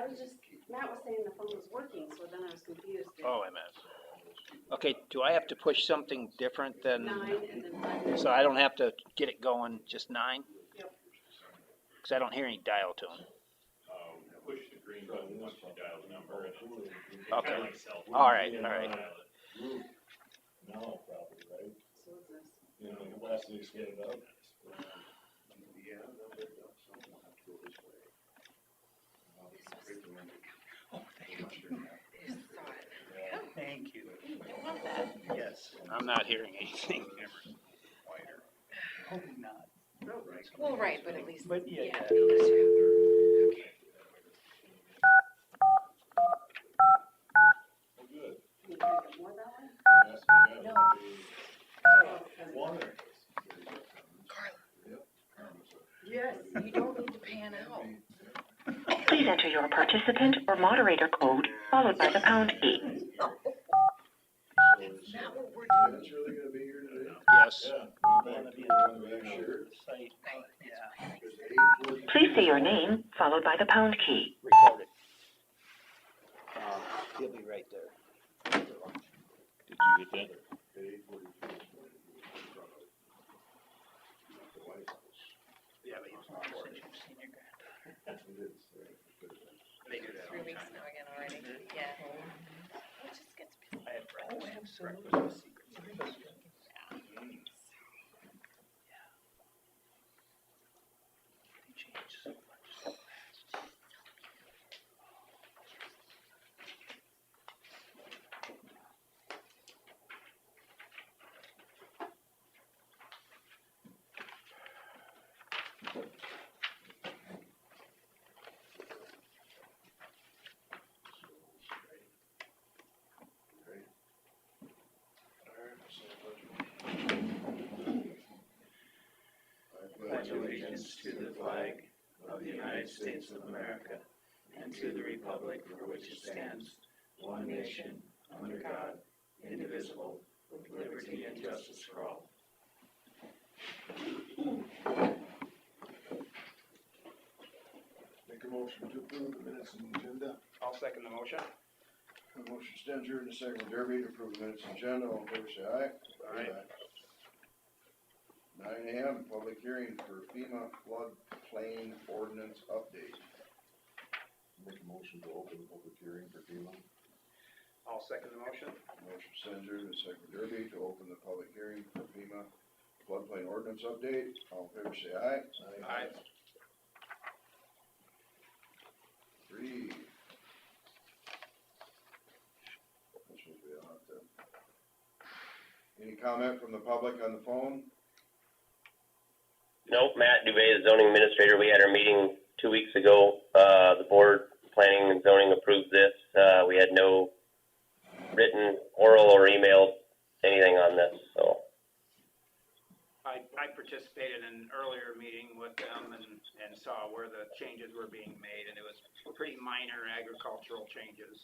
Matt was saying the phone was working, so then I was confused. Oh, wait a minute. Okay, do I have to push something different than, 9 and then 5. so I don't have to get it going, just 9? Yep. Because I don't hear any dial tone. Push the green button once you dial the number. And Okay. like cell phone. All right, all right. Now, probably, right? So what's this? You know, the last thing to get it up. Yeah, no, but someone will have to go this way. Oh, thank you. Want that? Yes, I'm not hearing anything. Hopefully not. Well, right, but at least. But yeah. Oh, good. Can you make it more that way? Yes, we No. got water. Yes. You don't need to pan out. Please enter your participant or moderator code, followed by the pound key. That's not what we're doing. That's really gonna be here today? Yes. Yeah. I want to be on the Sure. site. Yeah. Please say your name, followed by the pound key. Record it. He'll be right there. Did you get that? Yeah, but he was not senior grant. They do that all 3 the weeks time. now again already. Yeah. It just gets busy. I had breakfast. Oh, Absolutely. Breakfast with secrets. They change so much so fast. Pledge allegiance to the flag of the United States of America and to the republic for which it stands, one nation, under God, indivisible, with liberty and justice for all. Make a motion to approve the minutes and agenda. I'll second the motion. A motion Stenger and a second from Derby to approve the minutes and agenda. All in favor, say aye. Aye. 9 AM, public hearing for FEMA floodplain ordinance update. Make a motion to open the public hearing for FEMA. I'll second the motion. Motion Stenger and a second from Derby to open the public hearing for FEMA floodplain ordinance update. All in favor, say aye. Aye. 3. This will be on it then. Any comment from the public on the phone? Nope, Matt Dubé, the zoning administrator. We had our meeting 2 weeks ago. The board planning and zoning approved this. We had no written, oral, or emailed anything on this, so. I participated in an earlier meeting with them and saw where the changes were being made, and it was pretty minor agricultural changes.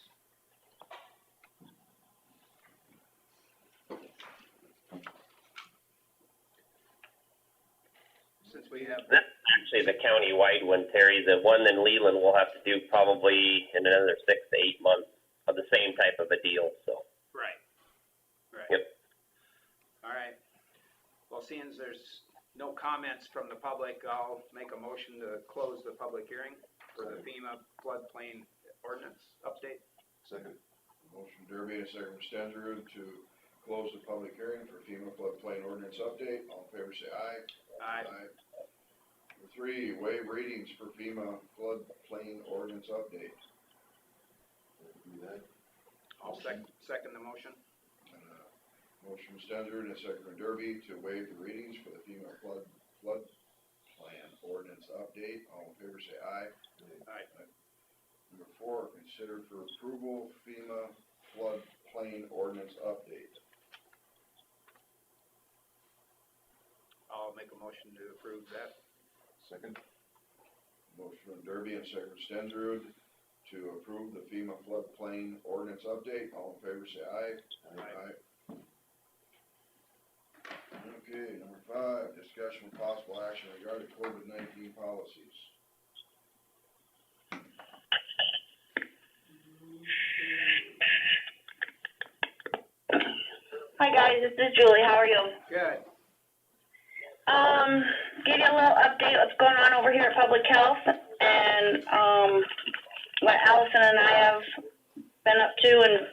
Since we have, This is actually the county-wide one, Terry. The one in Leland we'll have to do probably in another 6 to 8 months of the same type of a deal, so. right. Yep. All right. Well, seeing as there's no comments from the public, I'll make a motion to close the public hearing for the FEMA floodplain ordinance update. Second. Motion Derby and a second from Stenger to close the public hearing for FEMA floodplain ordinance update. All in favor, say aye. Aye. Number 3, waive readings for FEMA floodplain ordinance update. Do that. I'll second the motion. Motion from Stenger and a second from Derby to waive the readings for the FEMA floodplain ordinance update. All in favor, say aye. Aye. Number 4, consider for approval FEMA floodplain ordinance update. I'll make a motion to approve that. Second. Motion from Derby and second from Stenger to approve the FEMA floodplain ordinance update. All in favor, say aye. Aye. Okay, number 5, discussion with possible action regarding COVID-19 policies. Hi guys, this is Julie. How are you? Good. Give you a little update what's going on over here at Public Health and what Allison and I have been up to and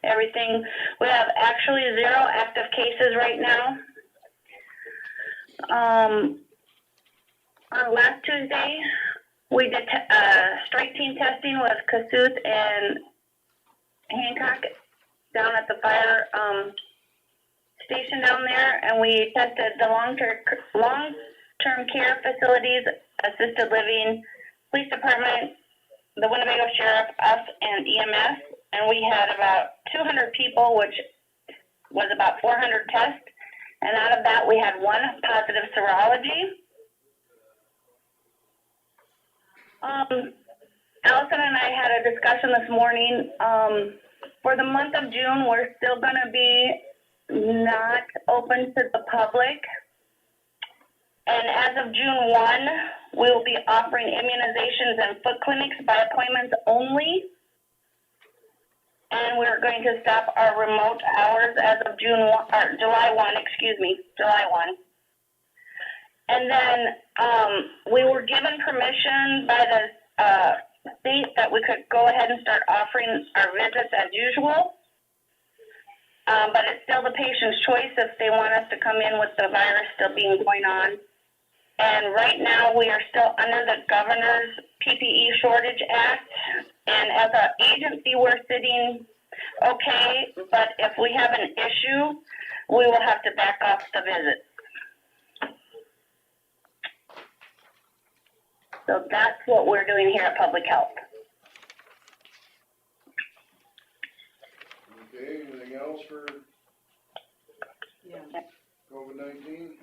everything. We have actually 0 active cases right now. On last Tuesday, we did strike team testing with Cassuth and Hancock down at the fire station down there, and we tested the long-term care facilities, assisted living, police department, the Winnebago Sheriff, us, and EMS, and we had about 200 people, which was about 400 tests, and out of that, we had 1 positive serology. Allison and I had a discussion this morning. For the month of June, we're still going to be not open to the public. And as of June 1, we will be offering immunizations and foot clinics by appointments only. And we're going to stop our remote hours as of July 1. And then we were given permission by the state that we could go ahead and start offering our visits as usual. But it's still the patient's choice if they want us to come in with the virus still being going on. And right now we are still under the governor's PPE Shortage Act. And as an agency, we're sitting okay, but if we have an issue, we will have to back off the visit. So that's what we're doing here at Public Health. Okay, anything else for Yeah, COVID-19?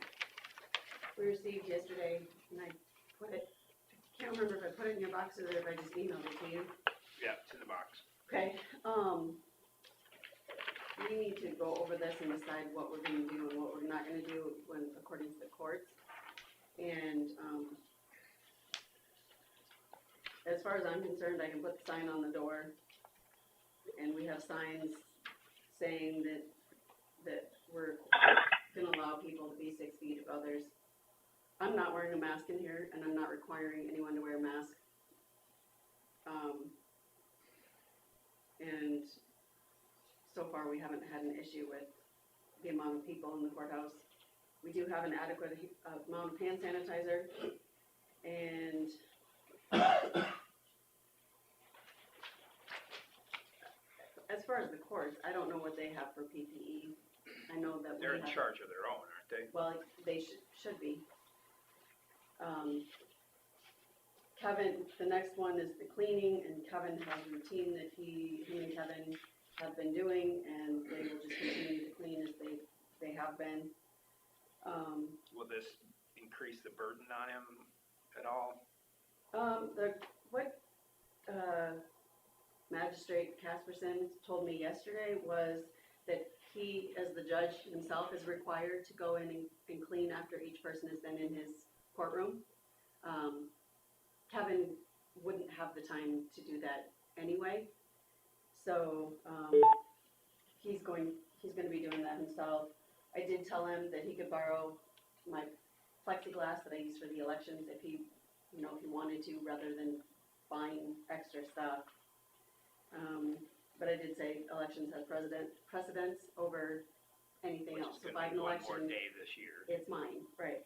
we received yesterday, and I put it, I can't remember if I put it in your box or if I just emailed it to you. Yeah, it's in the box. Okay, we need to go over this and decide what we're gonna do and what we're not gonna do when, according to the courts. And, as far as I'm concerned, I can put the sign on the door, and we have signs saying that we're gonna allow people to be 6 feet of others. I'm not wearing a mask in here, and I'm not requiring anyone to wear a mask. And so far, we haven't had an issue with the amount of people in the courthouse. We do have an adequate amount of hand sanitizer, and as far as the courts, I don't know what they have for PPE. I know that They're we in have, charge of their own, aren't they? well, they should be. Kevin, the next one is the cleaning, and Kevin has a routine that him and Kevin have been doing, and they will just continue to clean as they have been. Will this increase the burden on him at all? Magistrate Casperson told me yesterday was that he, as the judge himself, is required to go in and clean after each person has been in his courtroom. Kevin wouldn't have the time to do that anyway, so he's going to be doing that himself. I did tell him that he could borrow my plexiglass that I use for the elections if he wanted to, rather than buying extra stuff. But I did say elections have precedence over anything else. So by an One election, more day this year. it's mine, right?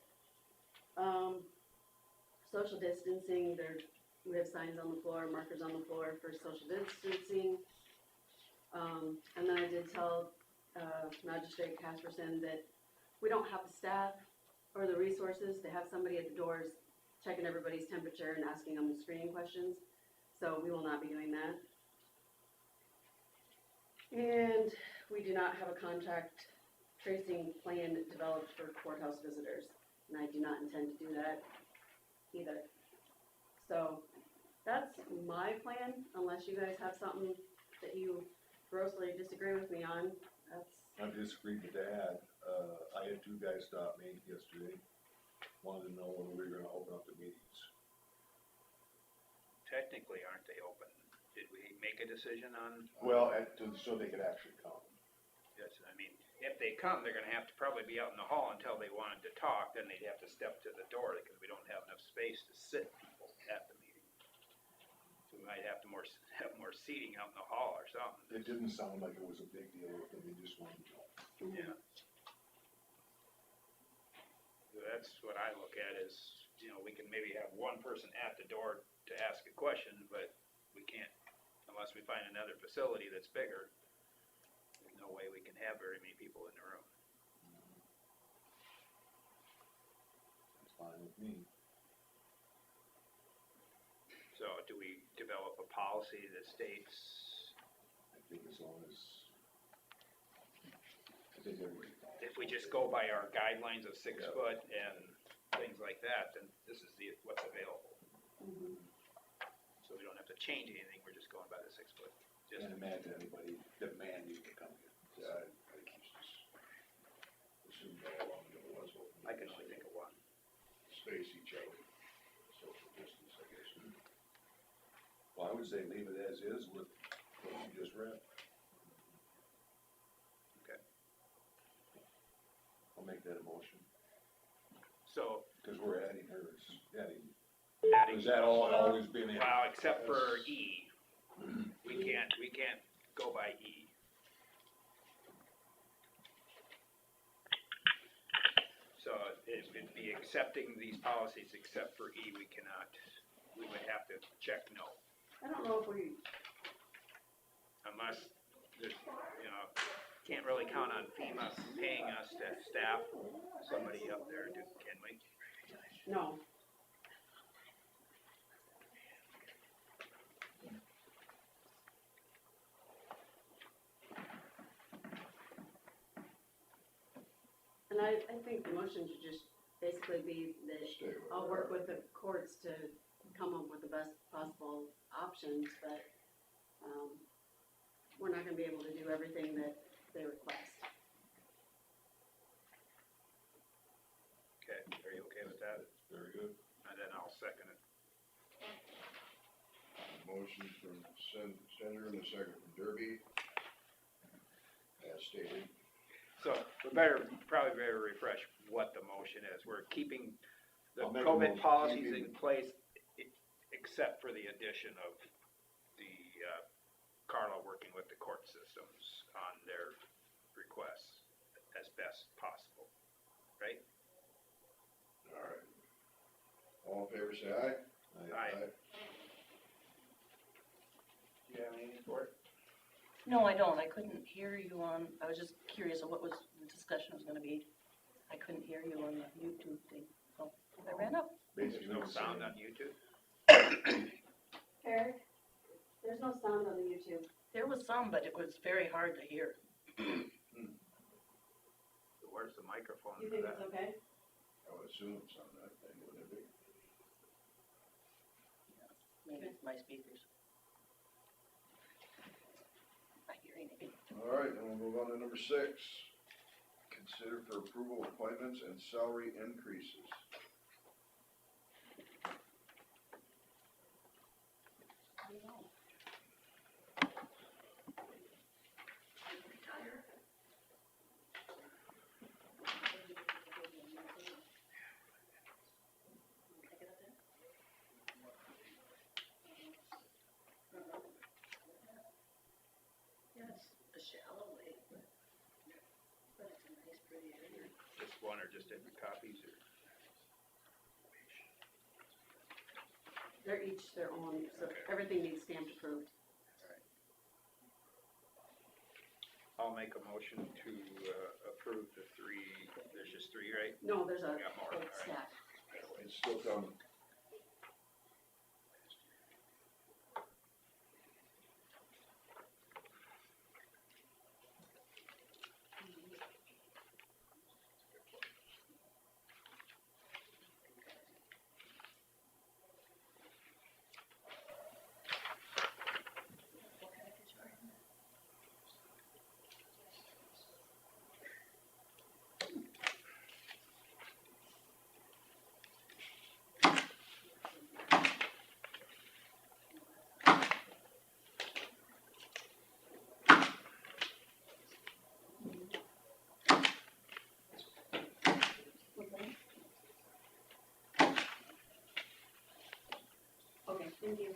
Social distancing, we have signs on the floor, markers on the floor for social distancing. And then I did tell Magistrate Casperson that we don't have the staff or the resources to have somebody at the doors checking everybody's temperature and asking them screening questions. So we will not be doing that. And we do not have a contact tracing plan developed for courthouse visitors, and I do not intend to do that either. So that's my plan, unless you guys have something that you grossly disagree with me on. I disagreed with Dad. I had 2 guys stop me yesterday, wanted to know when we were gonna open up the meetings. Technically, aren't they open? Did we make a decision on? Well, so they could actually come. Yes, I mean, if they come, they're gonna have to probably be out in the hall until they wanted to talk, then they'd have to step to the door, because we don't have enough space to sit people at the meeting. So we might have to have more seating out in the hall or something. It didn't sound like it was a big deal, but they just wanted to know. Yeah. So that's what I look at is, we can maybe have one person at the door to ask a question, but we can't, unless we find another facility that's bigger, there's no way we can have very many people in the room. That's fine with me. So do we develop a policy that states, I think as long as, I think everybody. if we just go by our guidelines of 6 Yeah. foot and things like that, then this is what's available. Mhm. So we don't have to change anything, we're just going by the 6 foot. Just Can't imagine anybody demanding to come here. Yeah, I think he's just assumed all along that it was open. I can only think of one. Space each other, social distance, I guess. Well, I would say leave it as is with what you just read. Okay. I'll make that a motion, So because we're adding hers, adding, adding. is that all, always been in? Well, except for E. We can't go by E. So it'd be accepting these policies except for E, we would have to check no. I don't know if we, Unless there's, can't really count on FEMA paying us to staff somebody up there, can we? no. And I think the motion should just basically be that Stay with I'll that. work with the courts to come up with the best possible options, but, we're not gonna be able to do everything that they request. Okay, are you okay with that? Very good. And then I'll second it. Motion from Senator and a second from Derby. As stated. So we probably better refresh what the motion is. We're keeping the I'll make a COVID motion, policies keeping- in place, except for the addition of the, Carla working with the court systems on their requests as best possible, right? All right. All in favor, say aye. Aye. Do you have anything for it? No, I don't. I couldn't hear you I was just curious of what the discussion was gonna be. I couldn't hear you on the YouTube thing, so I ran up. There's Basically no the sound same. on YouTube? Eric, there's no sound on the YouTube. There was some, but it was very hard to hear. Where's the microphone You for think that? it's okay? I would assume it's on that thing, wouldn't it be? Maybe it's my speakers. My hearing aid. All right, then we'll move on to number 6. Consider for approval appointments and salary increases. Yes, a shallow lake, but it's a nice pretty area. Just one or just different copies or? They're each their own, so Okay. everything needs stamped approved. I'll make a motion to approve the 3, there's just 3, right? No, there's a We got more, a all right. stack. It's still coming. Thank you.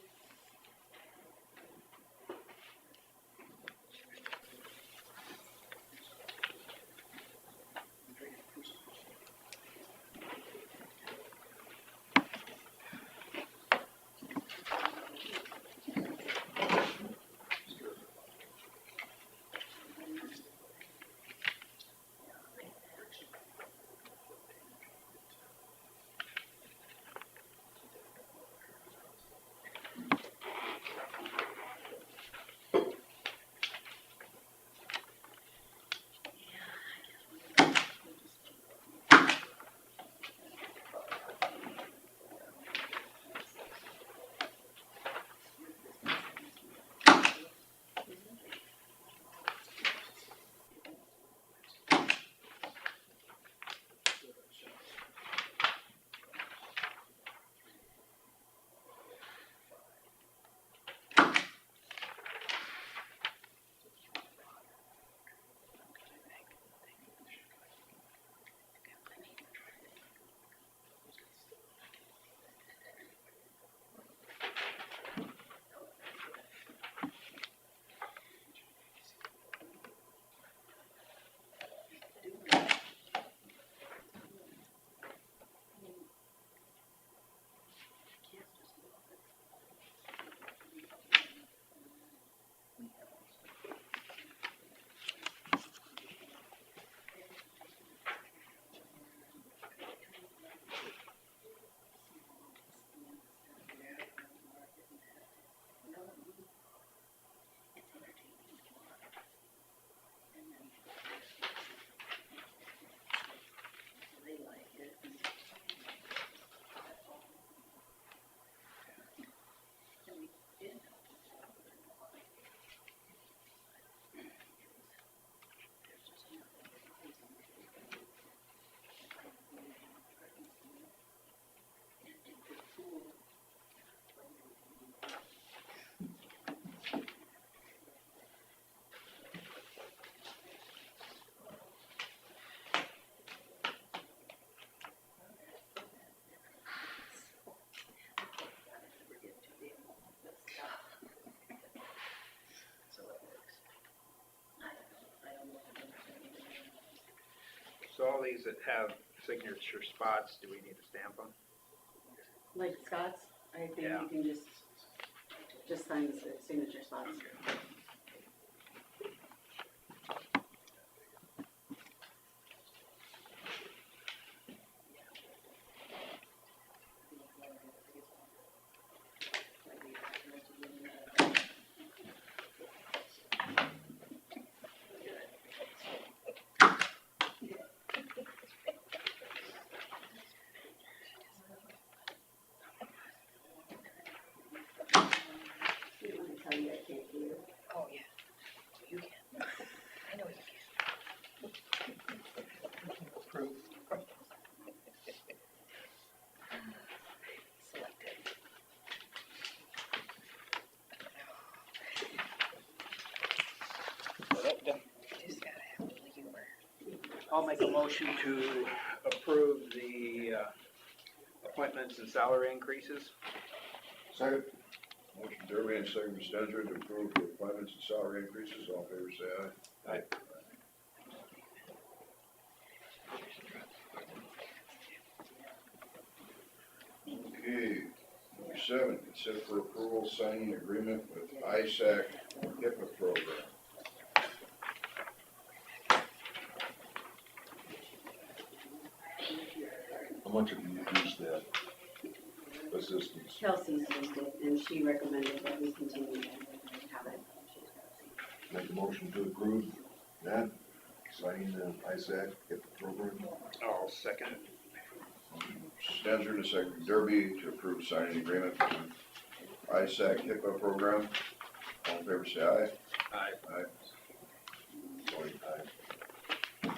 So all these that have signature spots, do we need to stamp them? Like Scott's, I think Yeah. you can just sign the signature spots. I don't want to tell you I can't hear. Oh, yeah, you can. I know you can. Selected. Just gotta have a little humor. I'll make a motion to approve the appointments and salary increases. Second. Motion Derby and second Stenger to approve the appointments and salary increases. All in favor, say aye. Aye. Okay, number 7, consider for approval signing agreement with ISAC HIPAA program. How much have you used that assistance? Kelsey's used it, and she recommended that we continue to have it. Make a motion to approve that, signing the ISAC, get the program. I'll second it. Stenger to second Derby to approve signing agreement with ISAC HIPAA program. All in favor, say aye. Aye. Aye. Voting aye.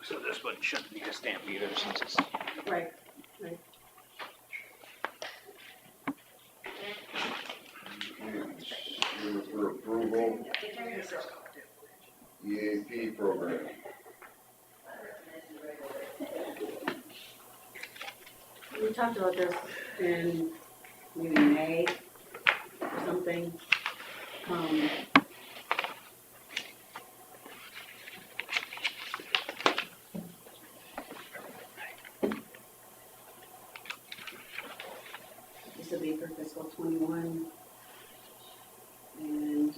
So this one shouldn't need a stamp either since it's, Right, right. Consider for approval EAP program. we talked about this in maybe May or something. This would be for fiscal 21. And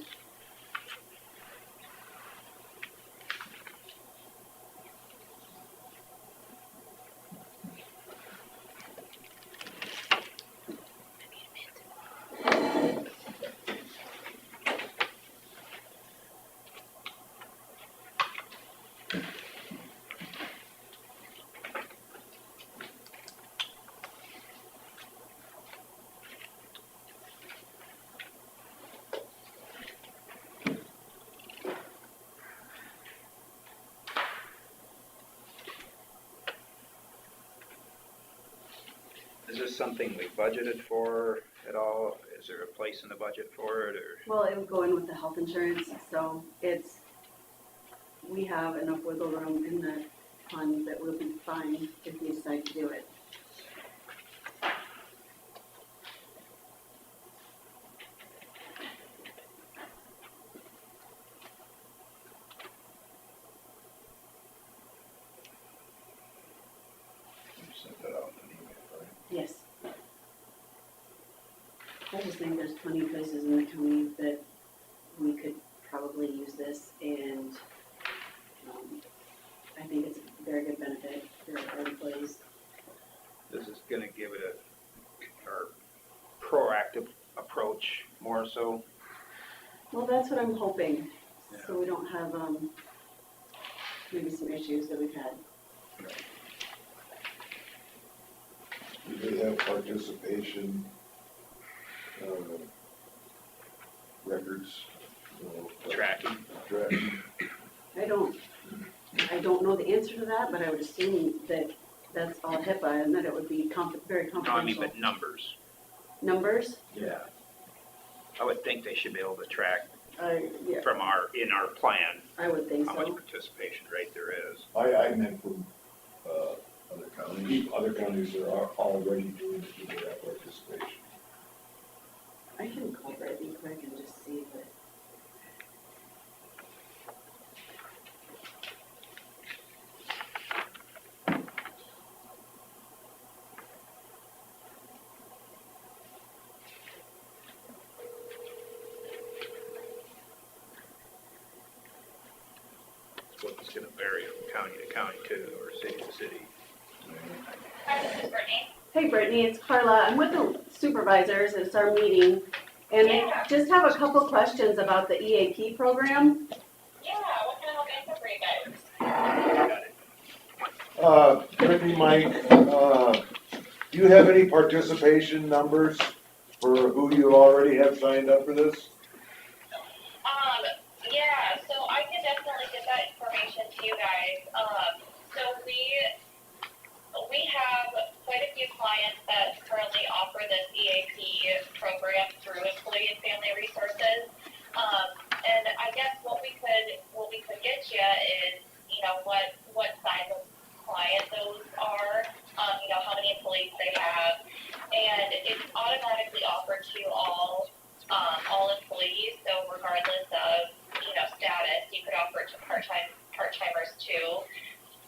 Is this something we budgeted for at all? Is there a place in the budget for it, or? well, it would go in with the health insurance, so we have enough wiggle room in the fund that we'll be fine if we decide to do it. You sent that out in an email, right? Yes. I just think there's plenty of places in the county that we could probably use this, and I think it's a very good benefit for our employees. This is gonna give it our proactive approach more so. Well, that's what I'm hoping, so we don't have, maybe some issues that we've had. Do they have participation, records? Tracking. Tracking. I don't know the answer to that, but I would assume that that's all HIPAA and that it would be very No, I mean, confidential. but numbers. Numbers? Yeah. I would think they should be able to track Yeah, from in our plan, I would think how much so. participation rate there is. I meant from, Other counties? other counties that are already doing that participation. I can call Brittany quick and just see if it. So it's gonna vary from county to county too, or city to city. Hi, this is Brittany. Hey Brittany, it's Carla. I'm with the supervisors. It's our meeting. And I just have a couple questions about the EAP program. Yeah, what can I look into for you guys? Brittany, Mike, do you have any participation numbers for who you already have signed up for this? Yeah, so I can definitely get that information to you guys. So we have quite a few clients that currently offer this EAP program through Employee and Family Resources. And I guess what we could get you is, what size of client those are, how many employees they have, and it's automatically offered to all employees. So regardless of status, you could offer it to part-timers too.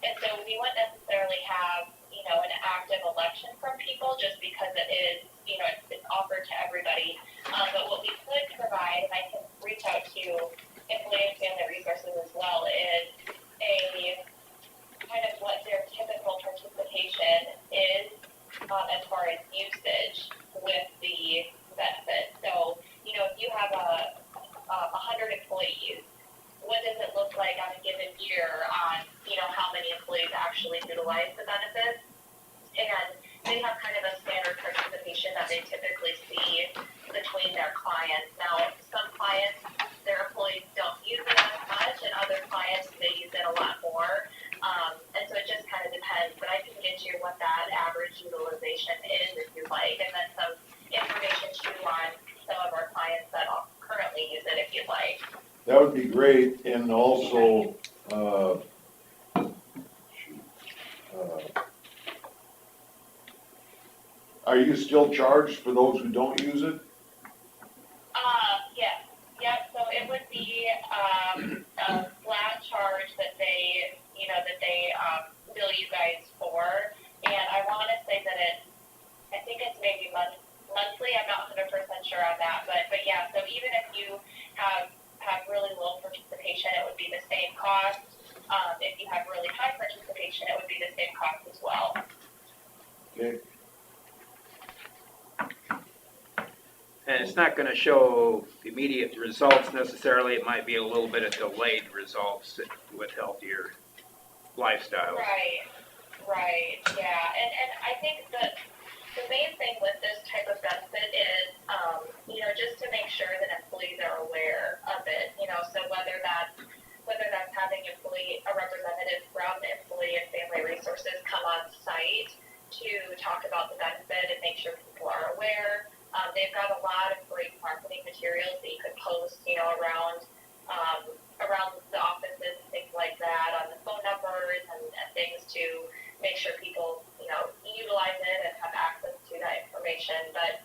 And so we wouldn't necessarily have an active election from people just because it is it's offered to everybody. But what we could provide, and I can reach out to Employee and Family Resources as well, is a kind of what their typical participation is as far as usage with the benefit. So, if you have 100 employees, what does it look like on a given year on, how many employees actually utilize the benefits? And they have kind of a standard participation that they typically see between their clients. Now, some clients, their employees don't use it as much, and other clients, they use it a lot more. And so it just kind of depends, but I can get you what that average utilization is if you'd like, and then some information too on some of our clients that currently use it if you'd like. That would be great, and also, Are you still charged for those who don't use it? Yes, yep, so it would be, a flat charge that they, bill you guys for. And I wanna say that I think it's maybe monthly, I'm not 100% sure on that, but yeah, so even if you have really low participation, it would be the same cost. If you have really high participation, it would be the same cost as well. Okay, And it's not gonna show immediate results necessarily, it might be a little bit of delayed results with healthier lifestyles. Right, yeah, and I think that the main thing with this type of benefit is, just to make sure that employees are aware of it, so whether that's having a representative from Employee and Family Resources come on site to talk about the benefit and make sure people are aware. They've got a lot of great marketing materials that you could post, around the offices and things like that, on the phone numbers and things to make sure people, utilize it and have access to that information. But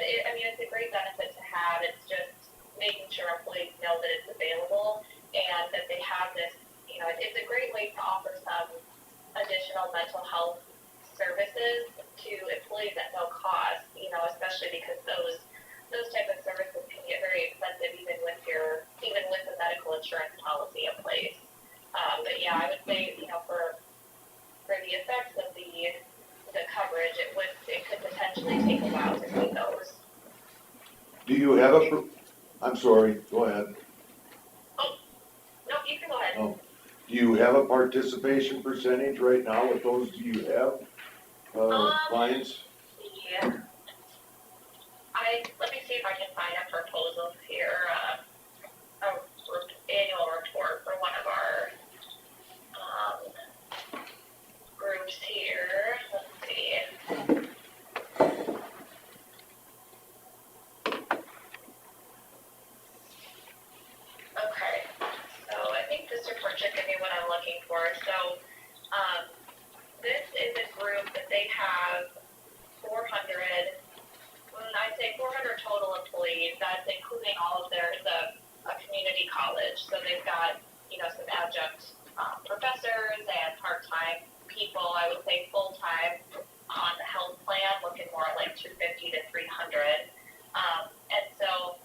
it's a great benefit to have. It's just making sure employees know that it's available and that they have this, it's a great way to offer some additional mental health services to employees at no cost, especially because those type of services can get very expensive even with a medical insurance policy in place. But yeah, I would say, for the effects of the coverage, it could potentially take a while to see those. do you have I'm sorry, go ahead. Oh, no, you can go ahead. Oh. Do you have a participation percentage right now with those you have, clients? Yeah. Let me see if I can find a proposal here, annual report for one of our, groups here. Let's see. Okay, so I think this report should give me what I'm looking for. So, this is a group that they have 400, I'd say 400 total employees. That's including all of a community college. So they've got, some adjunct professors and part-time people. I would say full-time on the health plan, looking more like 250 to 300. And so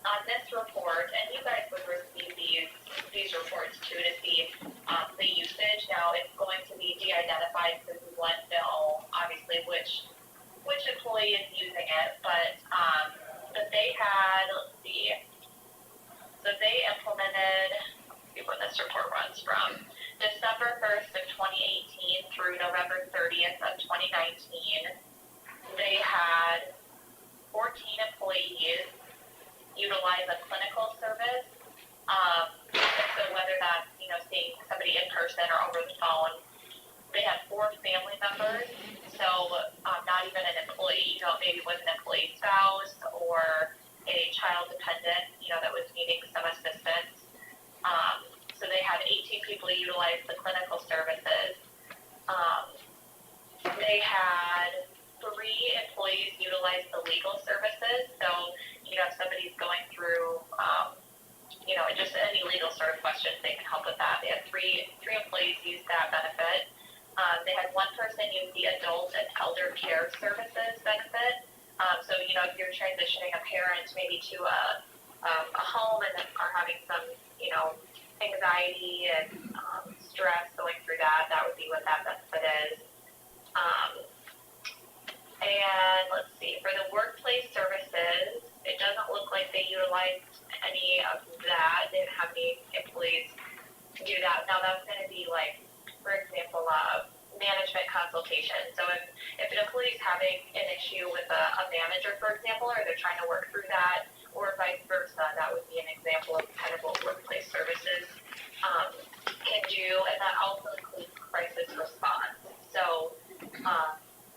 on this report, and you guys would receive these reports too to see the usage. Now it's going to be de-identified because we want to know obviously which employee is using it, but they had, let's see, so they implemented, let's see when this report runs from, December 1st of 2018 through November 30th of 2019. They had 14 employees utilize a clinical service. So whether that's, seeing somebody in person or over the phone. They had 4 family members, so not even an employee, maybe it was an employee spouse or a child dependent, that was needing some assistance. So they had 18 people utilize the clinical services. They had 3 employees utilize the legal services. So, if somebody's going through, just any legal sort of questions, they can help with that. They had 3 employees use that benefit. They had 1 person use the adult and elder care services benefit. So, if you're transitioning a parent maybe to a home and are having some, anxiety and stress going through that would be what that benefit is. And let's see, for the workplace services, it doesn't look like they utilized any of that. They didn't have any employees do that. Now that's going to be like, for example, management consultation. So if an employee is having an issue with a manager, for example, or they're trying to work through that, or vice versa, that would be an example of kind of what workplace services can do. And that also includes crisis response. So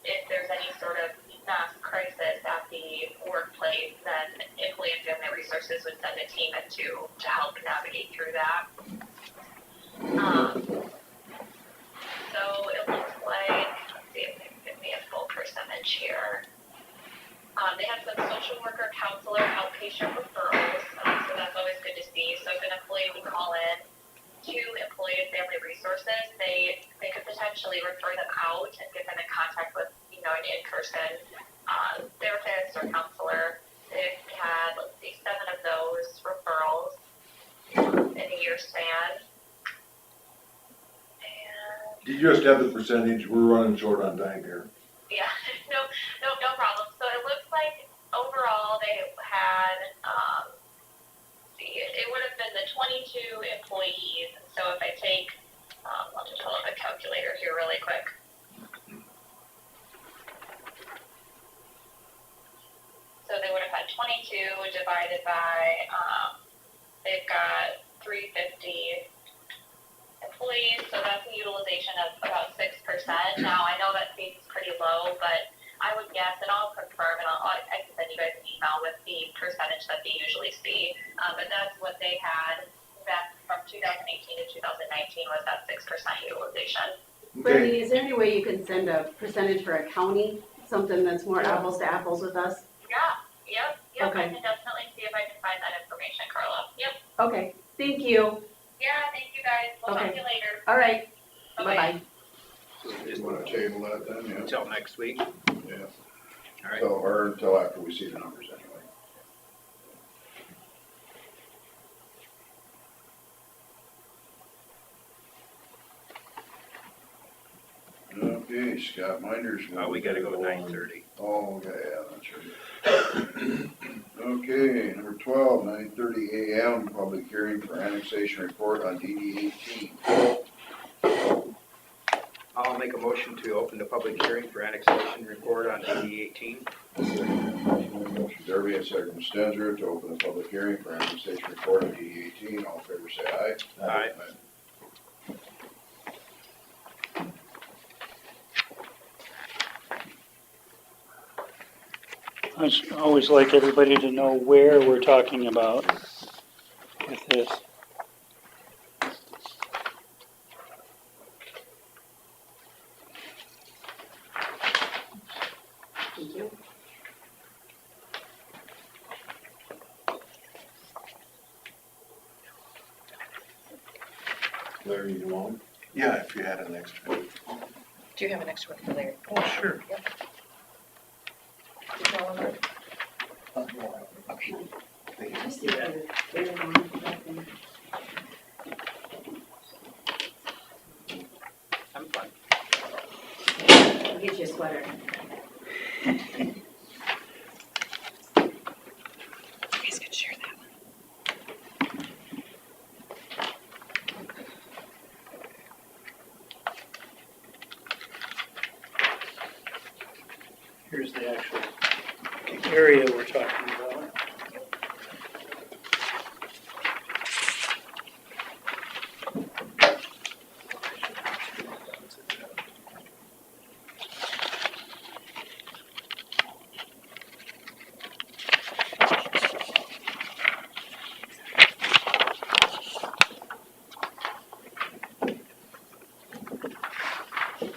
if there's any sort of mass crisis at the workplace, then Employee and Family Resources would send a team in to help navigate through that. So it looks like, let's see if they can give me a full percentage. social worker, counselor, outpatient referrals, so that's always good to see. So if an employee would call in to employee and family resources, they could potentially refer them out and get them in contact with, you know, an in-person therapist or counselor. They've had, let's see, 7 of those referrals in a year span. And You just have the percentage, we're running short on time here. yeah, no problem. So it looks like overall they had, it would have been the 22 employees. So if I take, I'll just pull up a calculator here really quick. So they would have had 22 divided by, they've got 350 employees, so that's a utilization of about 6%. Now, I know that seems pretty low, but I would guess, and I'll confirm, and I can send you guys an email with the percentage that they usually see, but that's what they had back from 2018 to 2019 was that 6% utilization. Brandy, is there any way you can send a percentage for a county, something that's more apples to apples with us? Yep, Okay. I can definitely see if I can find that information, Carla. Yep, Okay, thank you. yeah, thank you guys, we'll talk Okay. to you later. All right, Bye-bye. bye-bye. You wanna table that then, yeah? Until next week? Yeah. All right. So, or until after we see the numbers anyway. Okay, Scott Minder's. We gotta go to 9:30. Oh, okay, yeah, that's right. Okay, number 12, 9:30 AM, public hearing for annexation report on DD 18. I'll make a motion to open the public hearing for annexation report on DD 18. Motion Derby, and second from Stenzer to open the public hearing for annexation report on DD 18. All in favor, say aye. Aye. I always like everybody to know where we're talking about with this. Thank you. Larry, you want? Yeah, if you had an extra. Do you have an extra one for Larry? Oh, sure. I see they're on back there. I'm fine. I'll get you a sweater. You guys can share that one. Here's the actual area we're talking about.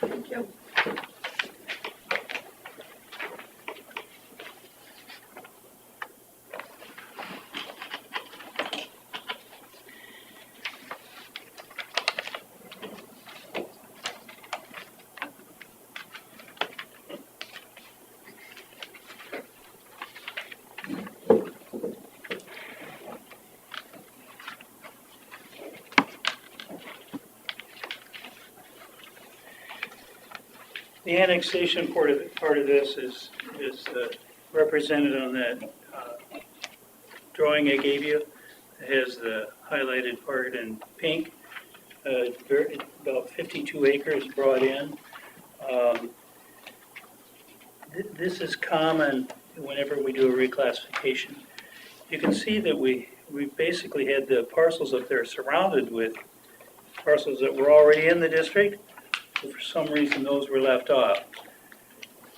Thank you. The annexation part of this is represented on that drawing I gave you. It has the highlighted part in pink. About 52 acres brought in. This is common whenever we do a reclassification. You can see that we basically had the parcels up there surrounded with parcels that were already in the district. For some reason, those were left off.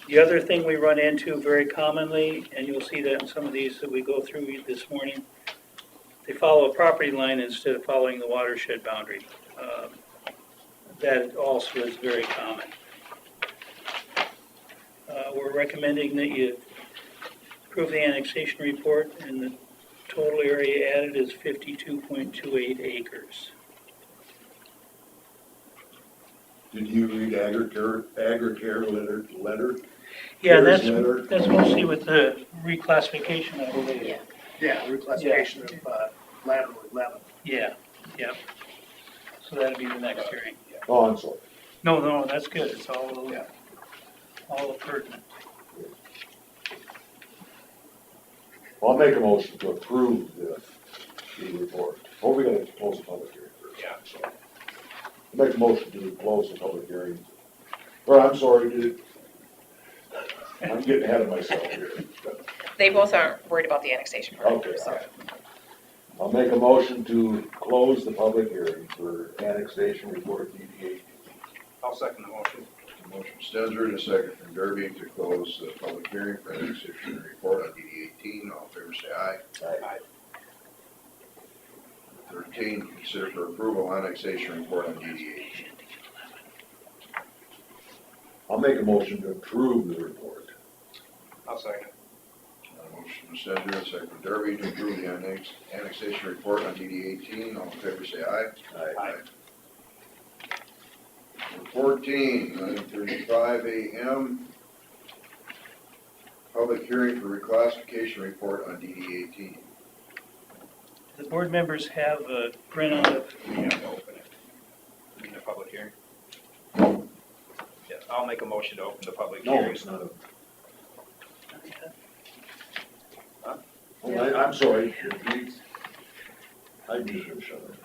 The other thing we run into very commonly, and you'll see that in some of these that we go through this morning, they follow a property line instead of following the watershed boundary. That also is very common. We're recommending that you approve the annexation report, and the total area added is 52.28 acres. Did you read agriculture letter? Yeah, Here's letter. that's mostly with the reclassification, I believe. Yeah. Yeah, reclassification of, lateral 11. Yeah, yep. So that'd be the next hearing. Oh, I'm sorry. No, that's good, it's all pertinent. I'll make a motion to approve the report. Oh, we gotta close the public hearing first. Yeah. Sorry. I'll make a motion to close the public hearing. Or, I'm sorry, I'm getting ahead of myself here. They both aren't worried about the annexation part, Okay, so. I'll make a motion to close the public hearing for annexation report DD 18. I'll second the motion. Motion Stenzer and a second from Derby to close the public hearing for annexation report on DD 18. All in favor say aye. Aye. 13, consider for approval annexation report on DD 18. I'll make a motion to approve the report. I'll second. Motion from Stenzer and a second from Derby to approve the annexation report on DD 18. All in favor say aye. Aye. Number 14, 9:35 a.m. Public hearing for reclassification report on DD 18. The board members have a printout of, We have to open it. In the public hearing? Yeah, I'll make a motion to open the public No, hearing. it's not a. Huh? Oh, I'm sorry. I need to shut up.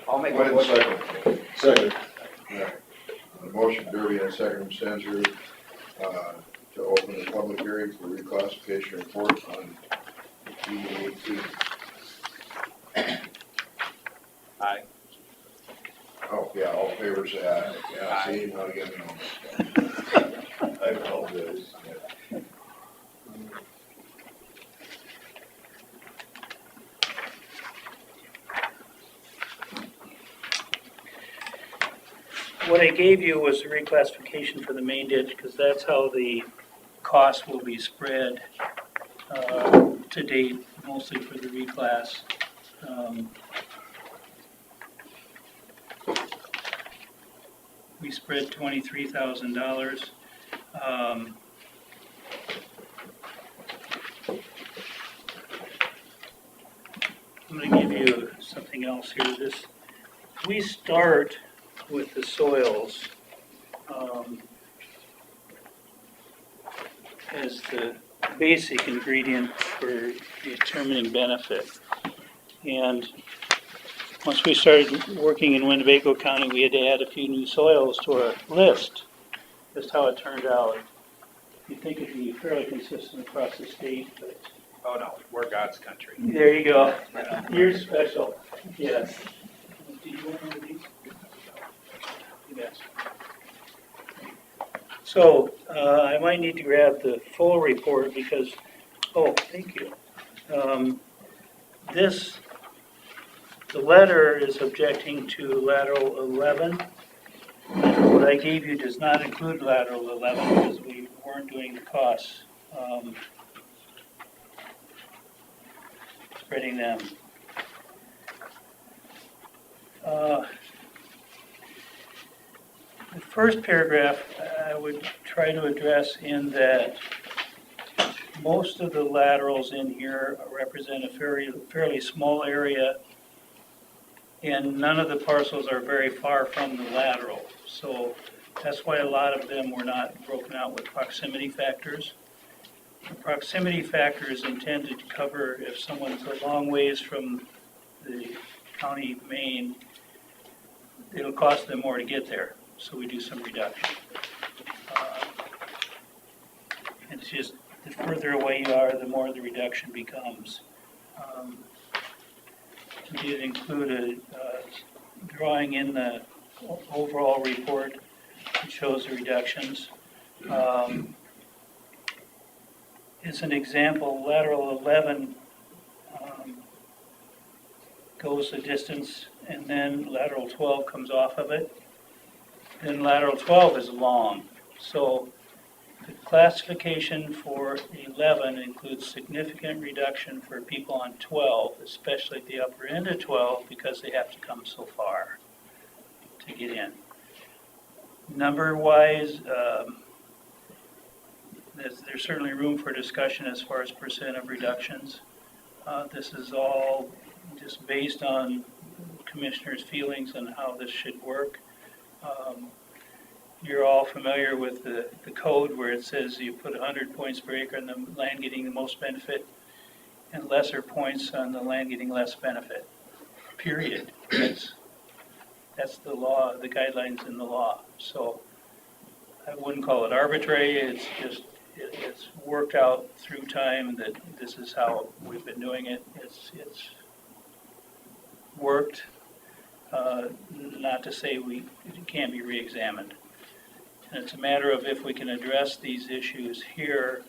I'll make Go a ahead and motion. second. Second. Motion Derby and a second from Stenzer to open the public hearing for reclassification report on DD 18. Aye. Oh, yeah, all in favor say aye. Yeah, see, now you got me on. I apologize. what I gave you was the reclassification for the main ditch, because that's how the costs will be spread to date, mostly for the reclass. We spread $23,000. I'm gonna give you something else here. We start with the soils as the basic ingredient for determining benefit. And once we started working in Winnebago County, we had to add a few new soils to our list. Just how it turned out. You'd think it'd be fairly consistent across the state, but Oh, no, we're God's country. there you go. You're special. Yes. Do you want one of these? Yes. So, I might need to grab the full report because, oh, thank you. The letter is objecting to lateral 11. What I gave you does not include lateral 11 because we weren't doing the costs, spreading them. The first paragraph I would try to address in that most of the laterals in here represent a fairly small area, and none of the parcels are very far from the lateral. So that's why a lot of them were not broken out with proximity factors. The proximity factor is intended to cover if someone's a long ways from the county main, it'll cost them more to get there, so we do some reduction. It's just, the further away you are, the more the reduction becomes. We did include a drawing in the overall report that shows the reductions. As an example, lateral 11 goes the distance, and then lateral 12 comes off of it. Then lateral 12 is long, so The classification for 11 includes significant reduction for people on 12, especially at the upper end of 12, because they have to come so far to get in. Number-wise, there's certainly room for discussion as far as percent of reductions. This is all just based on commissioners' feelings on how this should work. You're all familiar with the code where it says you put 100 points per acre on the land getting the most benefit and lesser points on the land getting less benefit, period. That's the law, the guidelines in the law. So I wouldn't call it arbitrary, it's just, it's worked out through time that this is how we've been doing it. It's worked, not to say it can't be re-examined. And it's a matter of if we can address these issues here,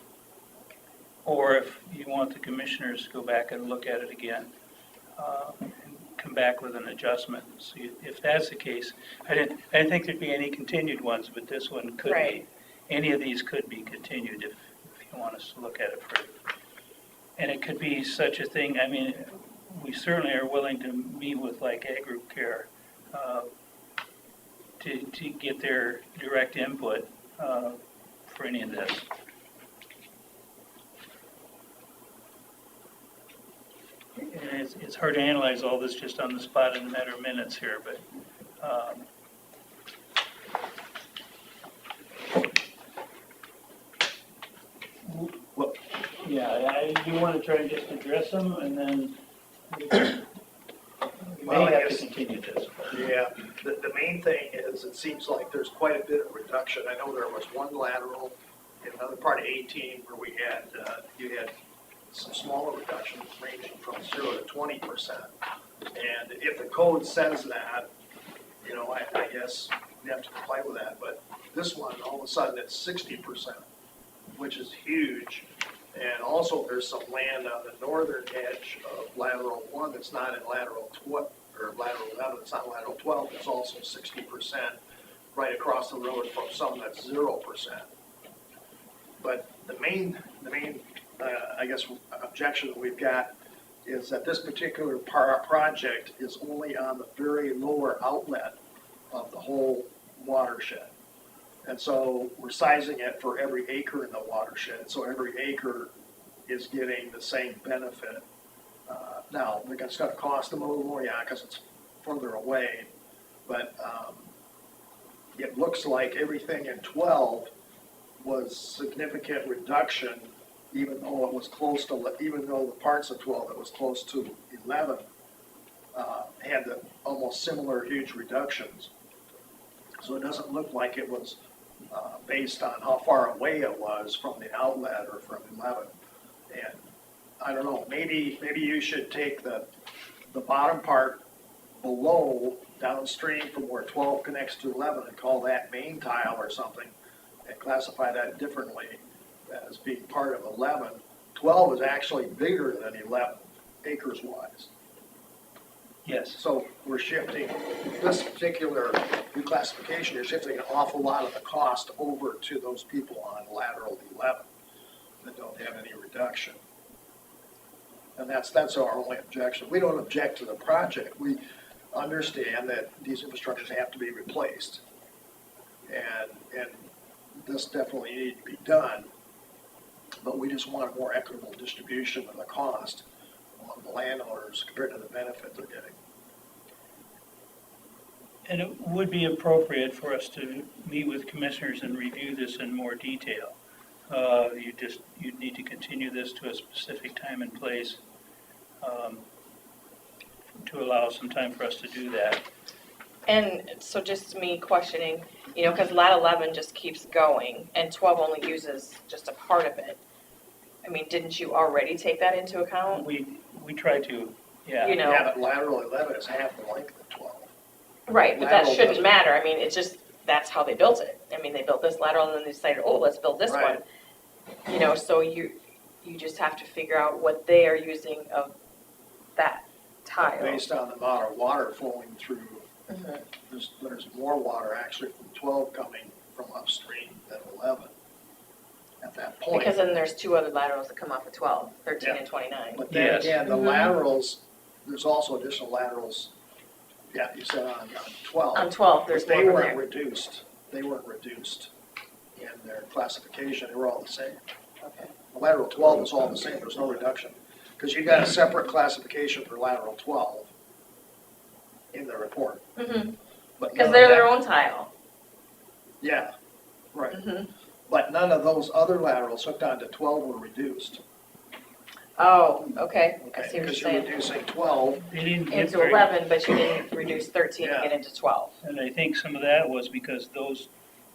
or if you want the commissioners to go back and look at it again, and come back with an adjustment. So if that's the case, I didn't think there'd be any continued ones, but this one could be. Any of these could be continued if you want us to look at it further. And it could be such a thing, I mean, we certainly are willing to meet with like Ag Group Care, to get their direct input for any of this. And it's hard to analyze all this just on the spot in a matter of minutes here, but well, yeah, you want to try to just address them and then we may have to continue this. Yeah, the main thing is, it seems like there's quite a bit of reduction. I know there was one lateral in another part of 18 where we had, you had some smaller reductions ranging from 0 to 20%. And if the code says that, you know, I guess we have to comply with that. But this one, all of a sudden, it's 60%, which is huge. And also, there's some land on the northern edge of lateral 1 that's not in lateral 12, or lateral 11, it's not lateral 12, it's also 60% right across the road from some that's 0%. But the main I guess, objection that we've got is that this particular project is only on the very lower outlet of the whole watershed. And so we're sizing it for every acre in the watershed, so every acre is getting the same benefit. Now, it's gonna cost them a little more, yeah, because it's further away, but it looks like everything in 12 was significant reduction, even though it was close to, even though the parts of 12 that was close to 11 had the almost similar huge reductions. So it doesn't look like it was based on how far away it was from the outlet or from 11. And I don't know, maybe you should take the bottom part below, downstream from where 12 connects to 11 and call that main tile or something and classify that differently as being part of 11. 12 is actually bigger than 11 acres wise. Yes. So we're shifting this particular reclassification, you're shifting an awful lot of the cost over to those people on lateral 11 that don't have any reduction. And that's our only objection. We don't object to the project. We understand that these infrastructures have to be replaced. And this definitely needs to be done. But we just want a more equitable distribution of the cost among the landowners compared to the benefit they're getting. And it would be appropriate for us to meet with commissioners and review this in more detail. You'd need to continue this to a specific time and place to allow some time for us to do that. And so just me questioning, you know, because lat 11 just keeps going and 12 only uses just a part of it. I mean, didn't you already take that into account? We try to, yeah. You know. Yeah, but lateral 11 is half the length of 12. Right, but that Lateral shouldn't doesn't. matter. I mean, it's just, that's how they built it. I mean, they built this lateral and then they decided, oh, let's build this Right. one. You know, so you just have to figure out what they are using of that tile. Based on the amount of water flowing through, Mhm. there's more water actually from 12 coming from upstream than 11. at that point. Because then there's two other laterals that come off of 12, 13 Yeah. and 29. But then Yes. again, the Mhm. laterals, there's also additional laterals, yeah, you said on 12. On 12, there's But they more weren't there. reduced, they weren't reduced in their classification, they were all the same. Okay. The lateral 12 is all the same, there's no reduction. Because you got a separate classification for lateral 12 in the report. Mm-hmm, But because none they're of their that- own tile. Yeah, right. Mm-hmm. But none of those other laterals hooked onto 12 were reduced. Oh, okay, I see what you're Because you're saying. reducing 12, They didn't get Into very, 11, but you didn't reduce 13 and Yeah. get into 12. and I think some of that was because those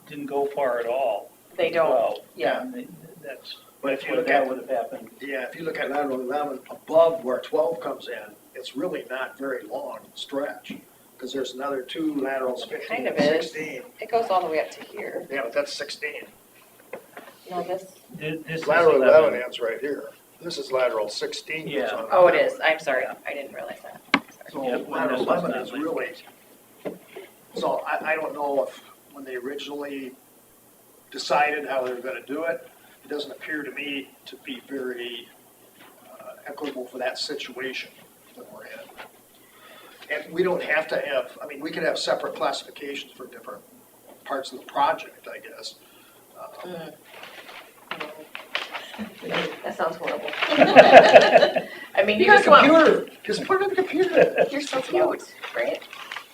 didn't go far at all. They don't, 12. yeah. And that's, but that's if you where look that at, would have happened. yeah, if you look at lateral 11 above where 12 comes in, it's really not very long stretch. Because there's another two laterals, 15 Kind and of is. 16. It goes all the way up to here. Yeah, but that's 16. No, this, This is Lateral 11 ends right here. This is lateral 16. goes Yeah. on oh, it that is, one. I'm sorry, I didn't realize that. So Yep, and lateral this one's 11 not is like- really, so I don't know if, when they originally decided how they were gonna do it, it doesn't appear to me to be very equitable for that situation that we're in. And we don't have to have, I mean, we could have separate classifications for different parts of the project, I guess. That sounds horrible. I mean, you got just a want, computer, just put it in the computer. you're so cute, right?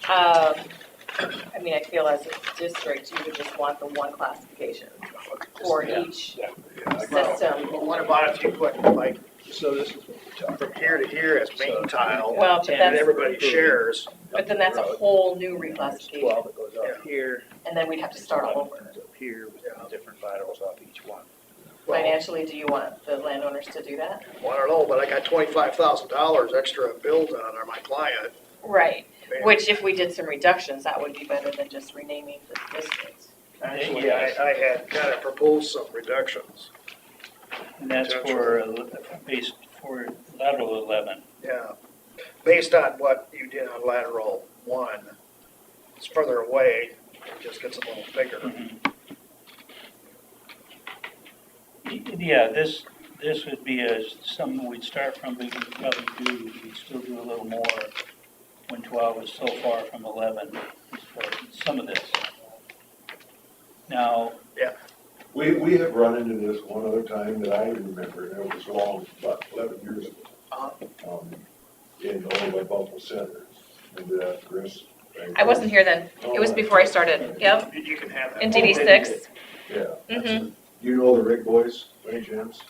I mean, I feel as a district, you would just want the one classification for each system. But what about if you put like, So this is from here to here as main tile, Well, but and that's, everybody shares? but then that's a whole new reclassification, 12 that goes up here, and then we'd have to start all over. comes up here with different laterals off each one. Financially, do you want the landowners to do that? Well, I don't know, but I got $25,000 extra billed on my client. Right, which if we did some reductions, that would be better than just renaming the districts. Actually, I had kind of proposed some reductions. And that's for, based for lateral 11. Yeah, based on what you did on lateral 1. It's further away, it just gets a little bigger. Yeah, this would be something we'd start from, but we could probably we'd still do a little more when 12 was so far from 11, for some of this. Now, We have run into this one other time that I remember, and it was long, about 11 years ago. In over by Buffalo Center. Remember that, Chris? I wasn't here then, it was before I started, yep, You can have that. in DD 6. Yeah. Mm-hmm, You know the Rig Boys, by any chance?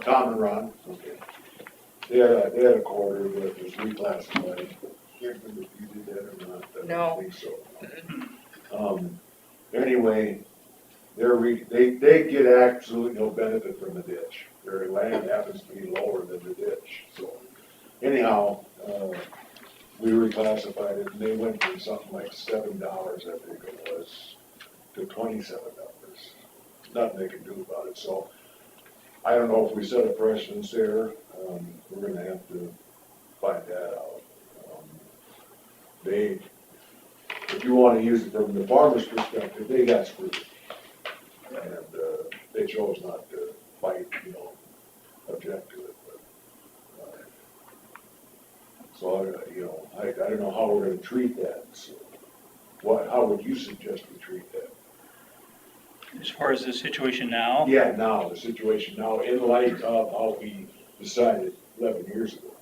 Tom and Ron? Okay. They had a quarter that was reclassified. Can't remember if you did that or not. I don't No. think so. Anyway, they get absolutely no benefit from the ditch. Their land happens to be lower than the ditch, so anyhow, we reclassified it, and they went from something like $7, I think it was, to $27. Nothing they can do about it, so I don't know if we set a precedence there, we're gonna have to find that out. If you wanna use it from the farmer's perspective, they got screwed. And, they chose not to fight, object to it, but, so, I don't know how we're gonna treat that, so, how would you suggest we treat that? as far as the situation now, Yeah, now, the situation now, in light of how we decided 11 years ago.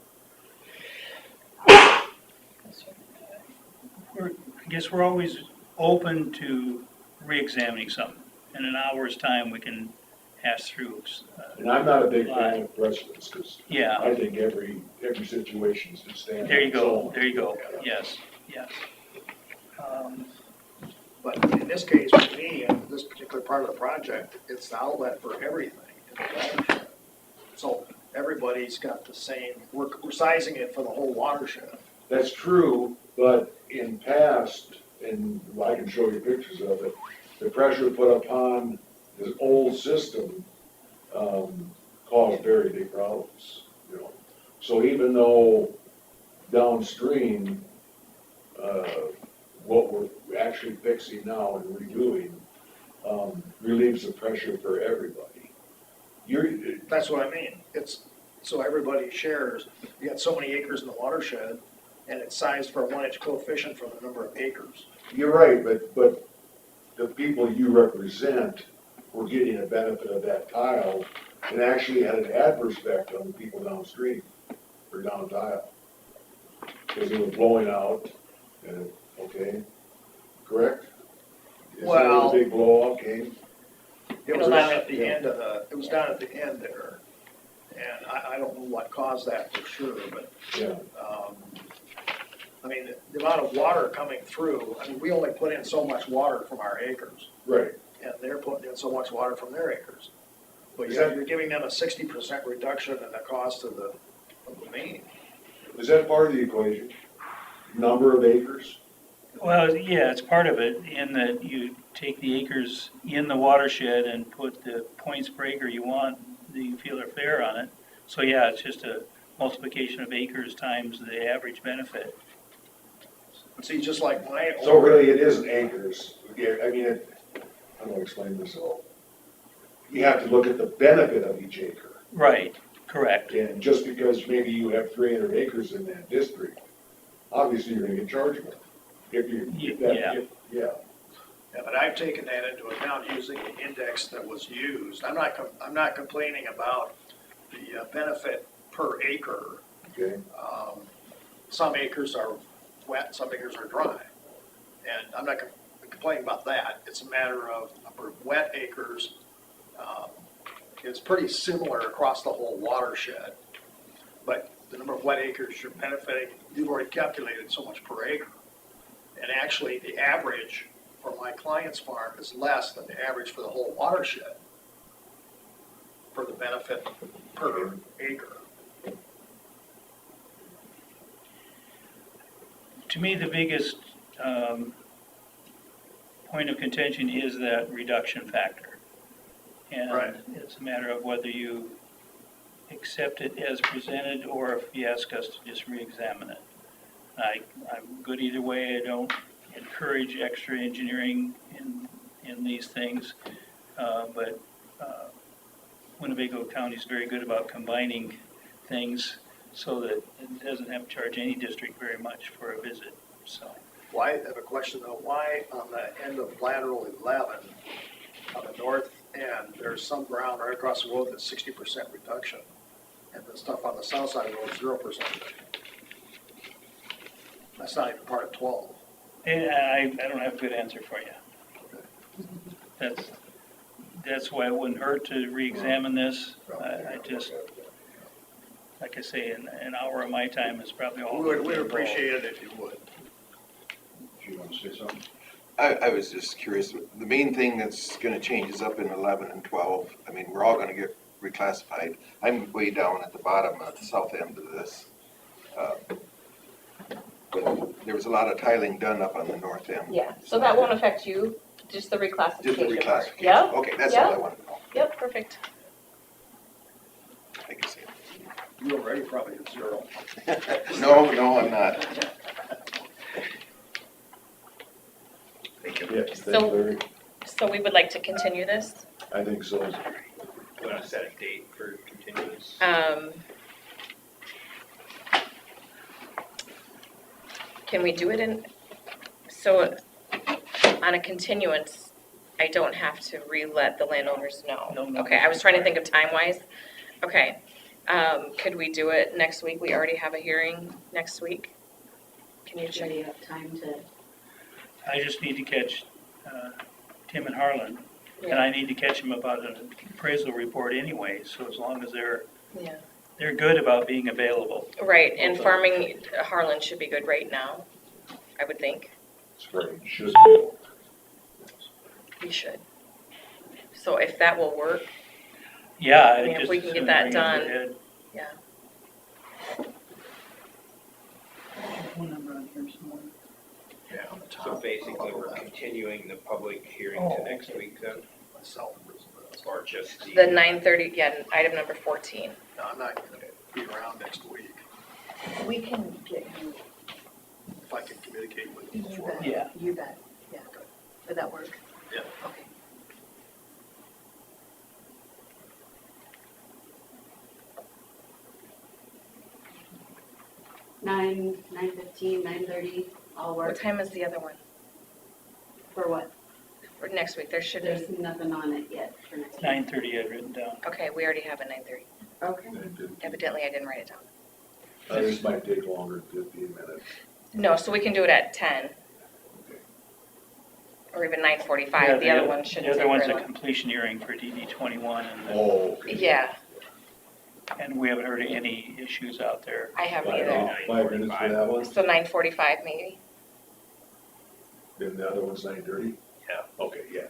I guess we're always open to re-examining something. In an hour's time, we can pass through. And I'm not a big fan of precedents, because Yeah, I think every situation should stand. there you on its go, own. there you go, yes, yes. But in this case, for me, in this particular part of the project, it's the outlet for everything. So everybody's got the same, we're sizing it for the whole watershed. That's true, but in past, and I can show you pictures of it, the pressure put upon this old system caused very big problems, So even though downstream, what we're actually fixing now and redoing relieves the pressure for everybody. That's what I mean. It's, so everybody shares, you got so many acres in the watershed, and it's sized for a 1-inch coefficient for the number of acres. You're right, but the people you represent were getting a benefit of that tile and actually had an adverse effect on the people downstream or down tile. Because it was blowing out and, okay, correct? Is there Well- a big blow off came? It was down at the end of the, it was down at the end there. And I don't know what caused that for sure, but, Yeah, I mean, the amount of water coming through, I mean, we only put in so much water from our acres, right. and they're putting in so much water from their acres. But Is yeah, that- you're giving them a 60% reduction in the cost of the main. Is that part of the equation? Number of acres? Well, yeah, it's part of it in that you take the acres in the watershed and put the points per acre you want, that you feel are fair on it. So yeah, it's just a multiplication of acres times the average benefit. See, just like my. So really, it isn't acres. Yeah, I mean, how do I explain this all? You have to look at the benefit of each acre. Right, correct. And just because maybe you have 300 acres in that district, obviously you're gonna get charged more. If you, if that, Yeah. yeah. Yeah, but I've taken that into account using the index that was used. I'm not complaining about the benefit per acre. Okay, Some acres are wet, some acres are dry. And I'm not complaining about that. It's a matter of number of wet acres. It's pretty similar across the whole watershed. But the number of wet acres you're benefiting, you've already calculated so much per acre. And actually, the average for my client's farm is less than the average for the whole watershed for the benefit per acre. To me, the biggest point of contention is that reduction factor. And Right. it's a matter of whether you accept it as presented or if you ask us to just re-examine it. I'm good either way. I don't encourage extra engineering in these things. But Winnebago County is very good about combining things so that it doesn't have to charge any district very much for a visit, so. Why, I have a question though, why on the end of lateral 11, on the north end, there's some ground right across the road that's 60% reduction, and the stuff on the south side of the road is 0% reduction? That's not even part of 12. And I don't have a good answer for you. That's why it wouldn't hurt to re-examine this. I just, like I say, an hour of my time is probably all. We'd appreciate it if you would. Do you wanna say something? I was just curious, the main thing that's gonna change is up in 11 and 12. I mean, we're all gonna get reclassified. I'm way down at the bottom at the south end of this. But there was a lot of tiling done up on the north end. Yeah, so that won't affect you, just the reclassification. Just the part. reclassification. Yep, Okay, that's all I Yep. wanted to know. yep, perfect. I can see You're already probably at 0. it. No, I'm not. Yeah, So- thanks, Larry. So we would like to continue this. I think so. We want to set a date for continuance. Can we do it in, so on a continuance, I don't have to re-let the landowners know? No. Okay, I was trying to think of time-wise. Okay, could we do it next week? We already have a hearing next week. Can you check? Do you have time to, I just need to catch Tim and Harlan, and I need to catch them about an appraisal report anyway, so as long as Yeah. they're good about being available. Right, and farming, Harlan should be good right now, I would think. Spring should be. We should. So if that will work, Yeah. I mean, if just we can as get soon that as bring it done. ahead. yeah. Phone number on here somewhere. Yeah, on the top. So basically, we're continuing the public hearing Oh, to next okay. week then, Myself, or just The 9:30, yeah, item number 14. no, I'm not gonna be around next week, we can get you, if I can communicate with you you before. bet, Yeah. you bet, yeah. Would that work? Yeah. Okay. 9:15, 9:30, all What work. time is the other one? For what? For next week, there should be, There's nothing on it yet for next week. 9:30 I'd written down. okay, we already have a 9:30. Okay. Evidently, I didn't write it down. This might take longer than 15 minutes. No, so we can do it at 10. Or even 9:45, the other one shouldn't The take other one's very a long. completion hearing for DD 21, Oh, okay. Yeah, and we haven't heard of any issues out there. I haven't Five either. 5 minutes for that one, So 9:45 maybe? then the other one's 9:30? Yeah. Okay, yeah.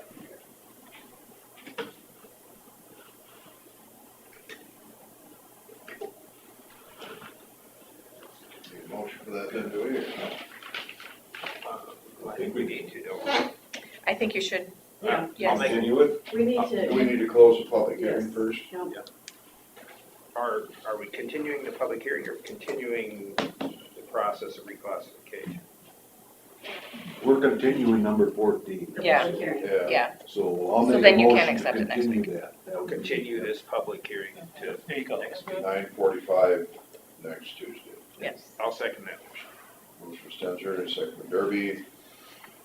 Need a motion for that then, do we? I think we need to, don't we? I think you should, Yeah. I'll yes. make a Continue it? We need Do we to, need to close the public hearing Yes. first? Are we continuing the public hearing or continuing the process of reclassification? We're continuing number 14. Yeah. public hearing. Yeah, So I'll So make a then you can motion to accept it next continue that. That would be- Continue this public hearing to There you go. next week. 9:45 next Tuesday. yes. I'll second that motion. Motion for Stenser and second for Derby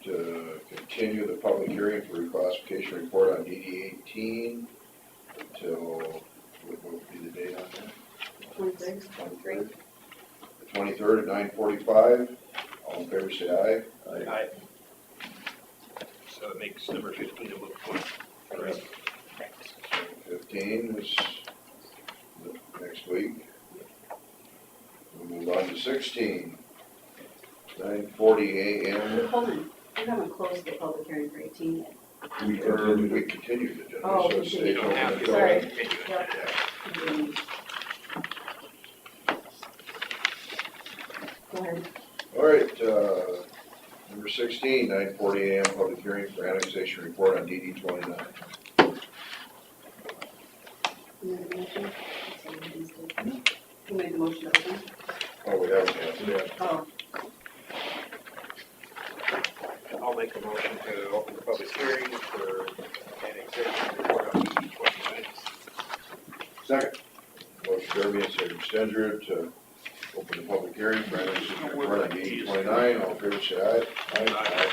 to continue the public hearing for reclassification report on DD 18 until, what would be the date on that? 23rd. 23rd. The 23rd at 9:45. All in favor, say aye. Aye. So it makes number 15 a moot point. Correct. 15 is next week. We'll move on to 16. 9:40 a.m. Hold on, we haven't closed the public hearing for 18 yet. We continued it, didn't we? Oh, So it we stays You don't open have to until Sorry. then. continue it. Yep. Go ahead. All right, number 16, 9:40 a.m. public hearing for annexation report on DD 29. You made the motion? Who made the motion to open? Oh, we haven't yet. Oh, I'll make a motion to open the public hearing for annexation report on DD 29. Second. Motion Derby and second Stenger to open the public hearing for annexation report on DD 29. All in favor, say aye. Aye.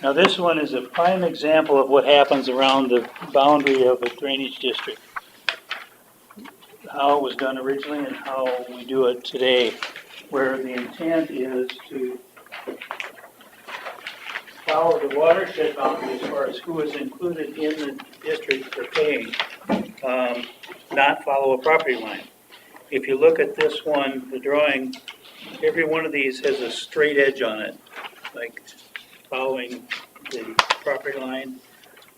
Now, this one is a prime example of what happens around the boundary of a drainage district. How it was done originally and how we do it today, where the intent is to follow the watershed boundary as far as who is included in the district for paying, not follow a property line. If you look at this one, the drawing, every one of these has a straight edge on it, like following the property line,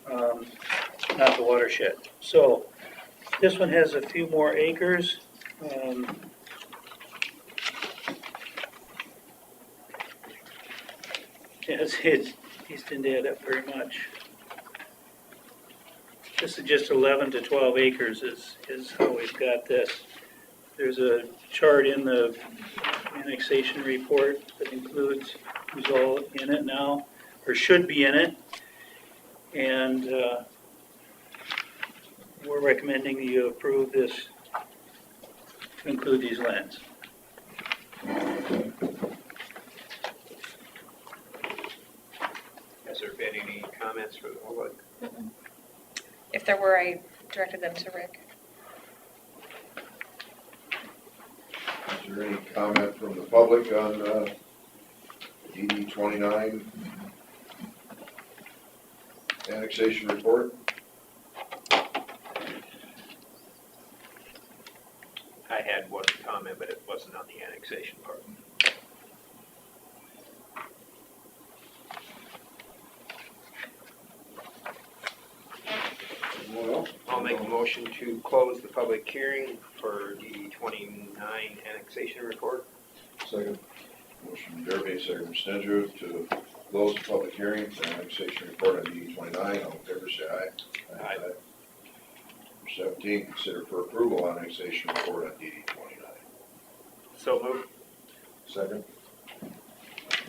not the watershed. So this one has a few more acres. These didn't add up very much. This is just 11 to 12 acres is how we've got this. There's a chart in the annexation report that includes who's all in it now, or should be in it. And we're recommending you approve this to include these lands. Has there been any comments from the public? If there were, I directed them to Rick. Is there any comment from the public on DD 29 annexation report? I had one comment, but it wasn't on the annexation part. Anyone else? I'll make a motion motion to close the public hearing for DD 29 annexation report. Second. Motion from Derby, second from Stenger to close the public hearing for annexation report on DD 29. All in favor, say aye. Aye. Number 17, consider for approval annexation report on DD 29. So moved. Second.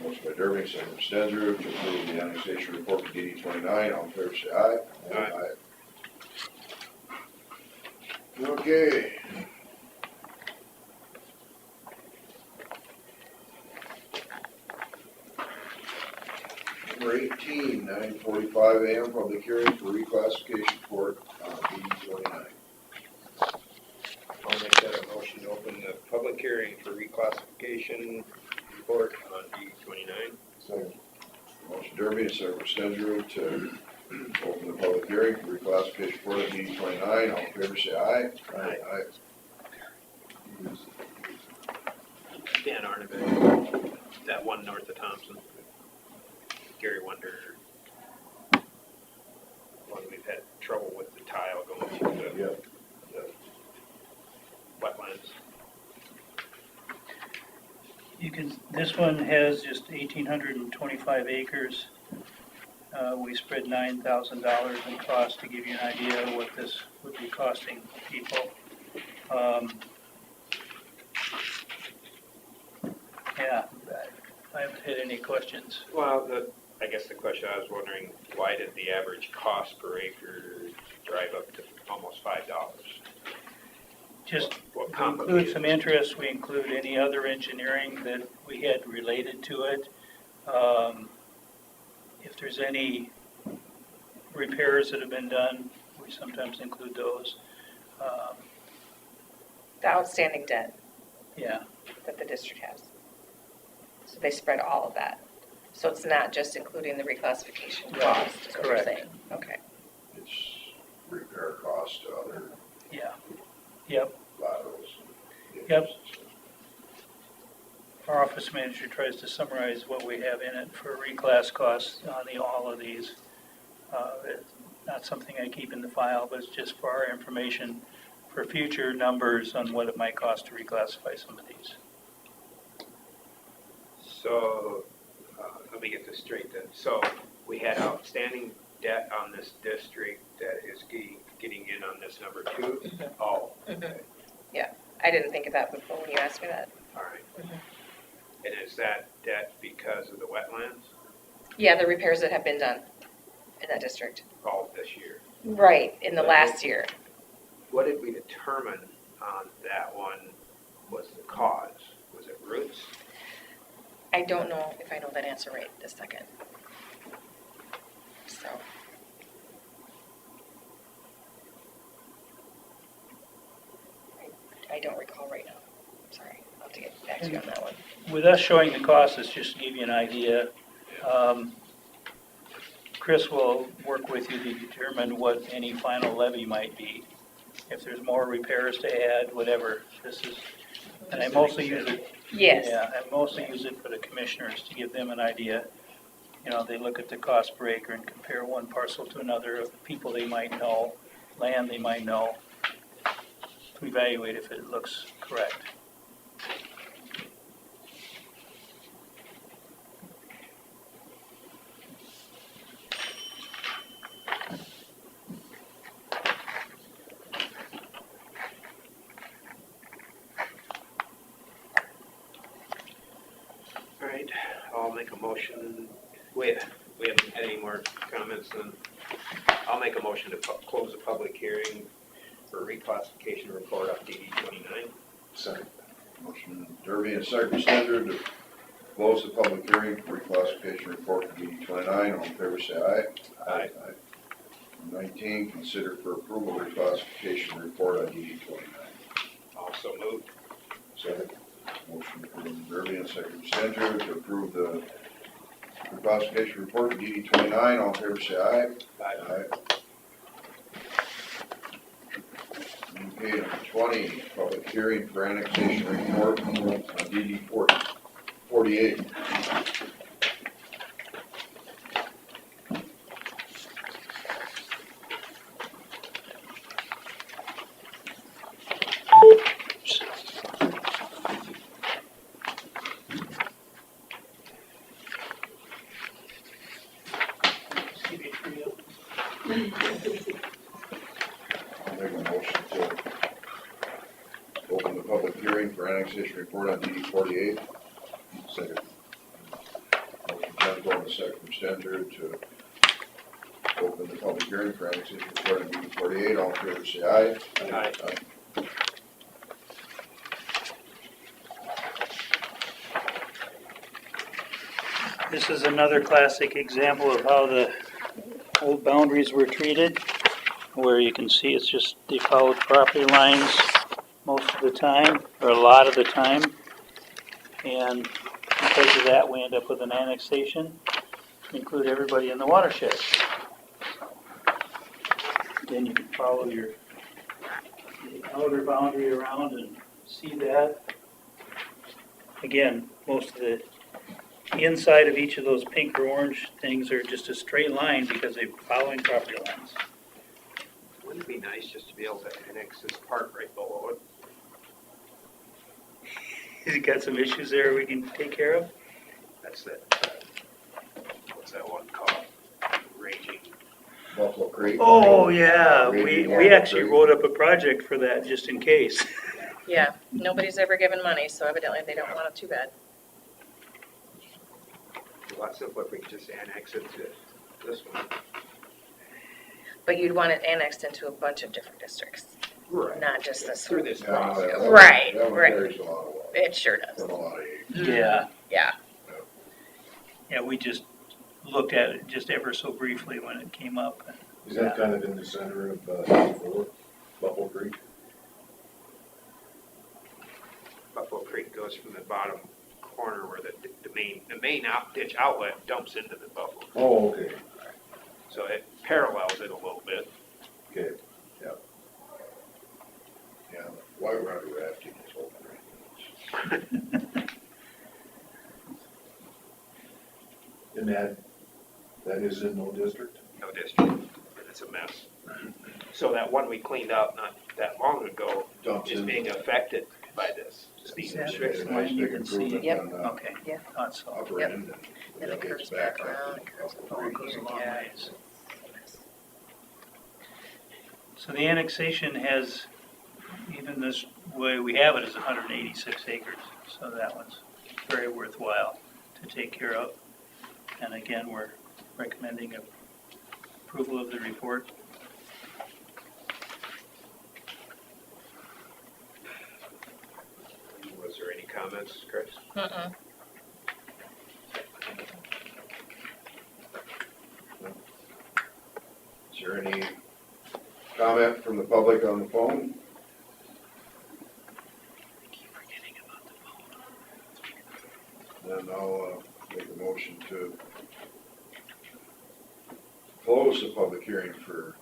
Motion by Derby, second from Stenger to approve the annexation report for DD 29. All in favor, say aye. Aye. Okay. Number 18, 9:45 a.m., public hearing for reclassification report on DD 29. I'll make that a motion to open the public hearing for reclassification report on DD 29. Second. Motion Derby, second from Stenger to open the public hearing for reclassification report on DD 29. All in favor, say aye. Aye. Dan Arnavik, that one north of Thompson. Gary Wonder, one we've had trouble with the tile going through the wetlands. You can, this one has just 1,825 acres. We spread $9,000 in cost to give you an idea of what this would be costing people. Yeah, I haven't had any questions. Well, I guess the question I was wondering, why did the average cost per acre drive up to almost $5? Just What to include some interest, we include any other engineering that we had related to it. If there's any repairs that have been done, we sometimes include those. The outstanding debt Yeah, that the district has. So they spread all of that. So it's not just including the reclassification Right, cost, is what you're correct. saying? Okay. It's repair cost to other yeah, yep. laterals. Yep. Our office manager tries to summarize what we have in it for reclass costs on all of these. It's not something I keep in the file, but it's just for our information for future numbers on what it might cost to reclassify some of these. So, let me get this straight then. So, we had outstanding debt on this district that is getting in on this number 2? Oh, okay, Yeah, I didn't think of that before when you asked me that. all right. And is that debt because of the wetlands Yeah, the repairs that have been done in that district. all this year? Right, in the last year. What did we determine on that one was the cause? Was it roots? I don't know if I know that answer right this second. So. I don't recall right now. Sorry, I'll have to get back to you on that one. With us showing the costs, it's just to give you an idea. Chris will work with you to determine what any final levy might be. If there's more repairs to add, whatever, this is, and I mostly use it. Yes. Yeah, I mostly use it for the commissioners to give them an idea. You know, they look at the cost per acre and compare one parcel to another of people they might know, land they might know, to evaluate if it looks correct. All right, I'll make a motion. We haven't had any more comments then. I'll make a motion to close the public hearing for reclassification report on DD 29. Second. Motion Derby and second Stenger to close the public hearing for reclassification report for DD 29. All in favor, say aye. Aye. 19, consider for approval reclassification report on DD 29. Also moved. Second. Motion from Derby and second from Stenger to approve the reclassification report for DD 29. All in favor, say aye. Aye. Okay, number 20, public hearing for annexation report on DD 48. I'll make a motion to open the public hearing for annexation report on DD 48. Second. Motion Jennifer and a second from Stenger to open the public hearing for annexation report on DD 48. All in favor, say aye. Aye. This is another classic example of how the old boundaries were treated, where you can see it's just they followed property lines most of the time, or a lot of the time. And because of that, we end up with an annexation, include everybody in the watershed. Then you can follow the outer boundary around and see that. Again, most of the inside of each of those pink or orange things are just a straight line because they're following property lines. Wouldn't it be nice just to be able to annex this part right below it? You got some issues there we can take care of? That's that, what's that one called? Raging. Buffalo Creek. Oh, yeah, Raging we Buffalo actually Creek. wrote up a project for that just in case. Yeah, nobody's ever given money, so evidently they don't want it too bad. A lot simpler if we could just annex it to this one. But you'd want it annexed into a bunch of different districts, Right. not just this Through one. this Yeah, process. that one- Right, That one right. carries a lot of water. It sure does. From a lot of age. Yeah, Yeah, yeah, we just looked at it just ever so briefly when it came up. Is that kind of in the center of, Buffalo Creek? Buffalo Creek goes from the bottom corner where the main ditch outlet dumps into the Buffalo. Oh, okay, So it parallels it a little bit. okay. Yeah, white water rafting is open. And that is in no district? No district. It's a mess. So that one we cleaned up not that long ago Dumps is in. being affected by this. Just being Is that restricted. A nice You big can see. improvement Yep. on the Okay, Yeah. thought so. upper Yep. end. then it curves back around, it curves Oh, it goes a long yeah. ways. So the annexation has, even this way we have it is 186 acres, so that one's very worthwhile to take care of. And again, we're recommending approval of the report. Was there any comments, Chris? Mm-mm. Is there any comment from the public on the phone? Then I'll make a motion to close the public hearing for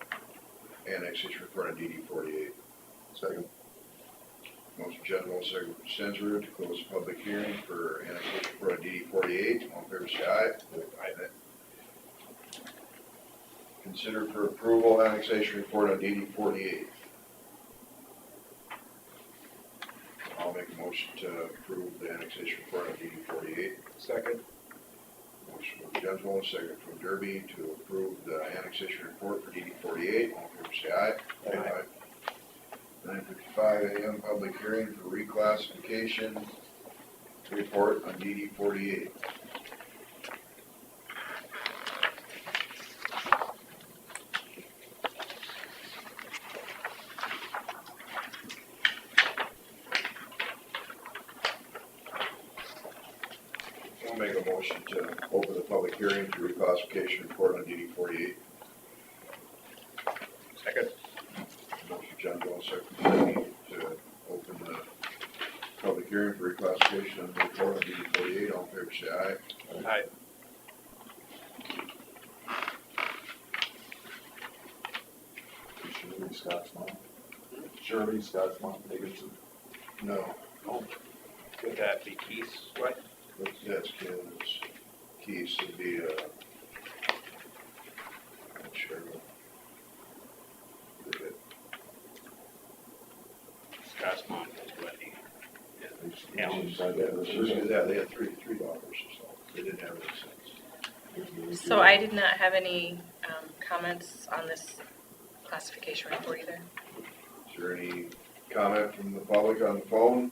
annexation report on DD 48. Second. Motion General, second from Stenger to close the public hearing for annexation report on DD 48. All in favor, say aye. Aye. Consider for approval annexation report on DD 48. I'll make a motion to approve the annexation report on DD 48. Second. Motion from Gensel, second from Derby to approve the annexation report for DD 48. All in favor, say aye. Aye. 9:55 a.m. public hearing for reclassification report on DD 48. I'll make a motion to open the public hearing for reclassification report on DD 48. Second. Motion John Ball, second to open the public hearing for reclassification on the report on DD 48. All in favor, say aye. Aye. Shirley Scott's mom. Shirley Scott's mom, Dickinson. No, Would that be Keith's wife? that's Ken's keys to be, not sure. Scott's mom is Wendy. Yeah. They had three daughters or so. They didn't have any sons. So I did not have any comments on this classification report either. Is there any comment from the public on the phone?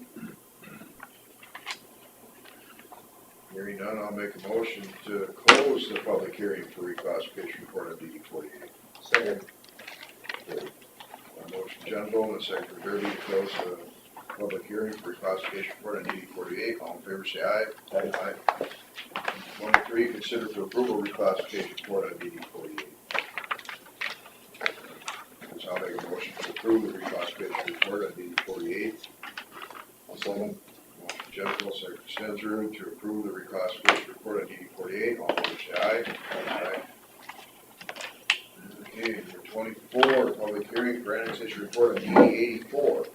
Hearing none, I'll make a motion to close the public hearing for reclassification report on DD 48. Second. A motion Gentle and a second from Derby to close the public hearing for reclassification report on DD 48. All in favor, say aye. Aye. 23, consider for approval reclassification report on DD 48. So I'll make a motion to approve the reclassification report on DD 48. Second. Motion Gentle, second Stenzer to approve the reclassification report on DD 48. All in favor, say aye. Aye. Okay, number 24, public hearing for annexation report on DD 84.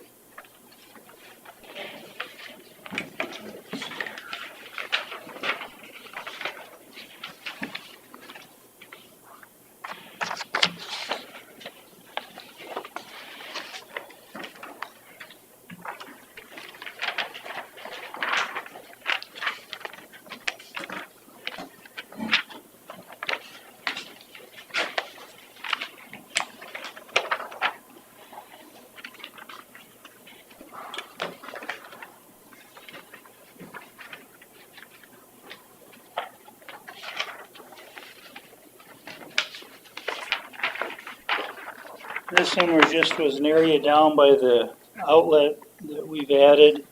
This one was an area down by the outlet that we've added.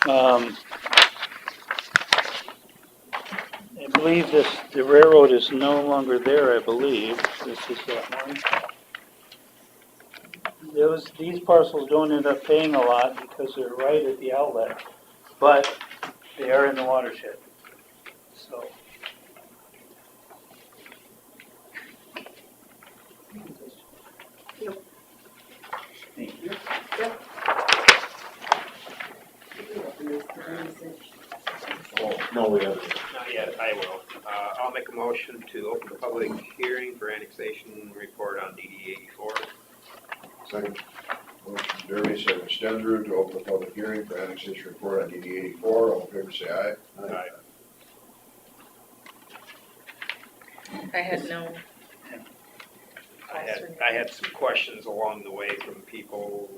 I believe the railroad is no longer there, I believe. This is that one. These parcels don't end up paying a lot because they're right at the outlet, but they are in the watershed, so. Thank you. Oh, no, we haven't. Not yet, I will. I'll make a motion to open the public hearing for annexation report on DD 84. Second. Motion Derby, second Stenzer to open the public hearing for annexation report on DD 84. All in favor, say aye. Aye. I had no. I had some questions along the way from people,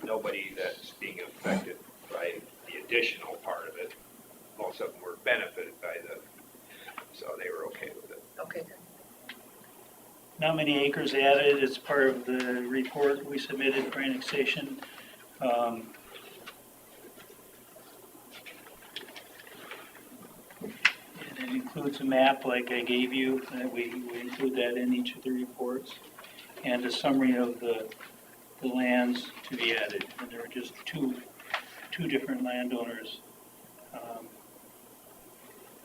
nobody that's being affected by the additional part of it. Most of them were benefited by so they were okay with it. Okay. Not many acres added as part of the report we submitted for annexation. And it includes a map like I gave you, that we include that in each of the reports, and a summary of the lands to be added. And there are just two different landowners.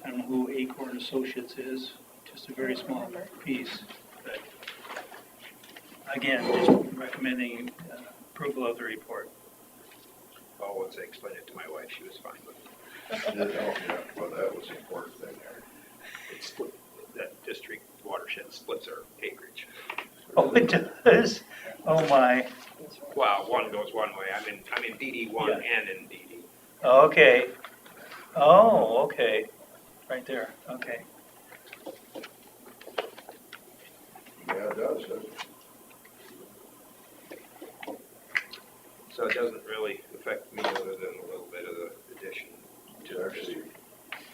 I don't know who Acorn Associates is, just a very small piece. But again, just recommending approval of the report. Well, once I explained it to my wife, she was fine with it. Yeah, well, that was the important thing there. It split, that district watershed splits our acreage. Oh, it does? Oh, my. Well, one goes one way. I'm in DD 1 Yeah. and in DD. Okay. Oh, okay. Right there, okay. Yeah, it does, doesn't it? So it doesn't really affect me other than a little bit of the addition to our Actually, district.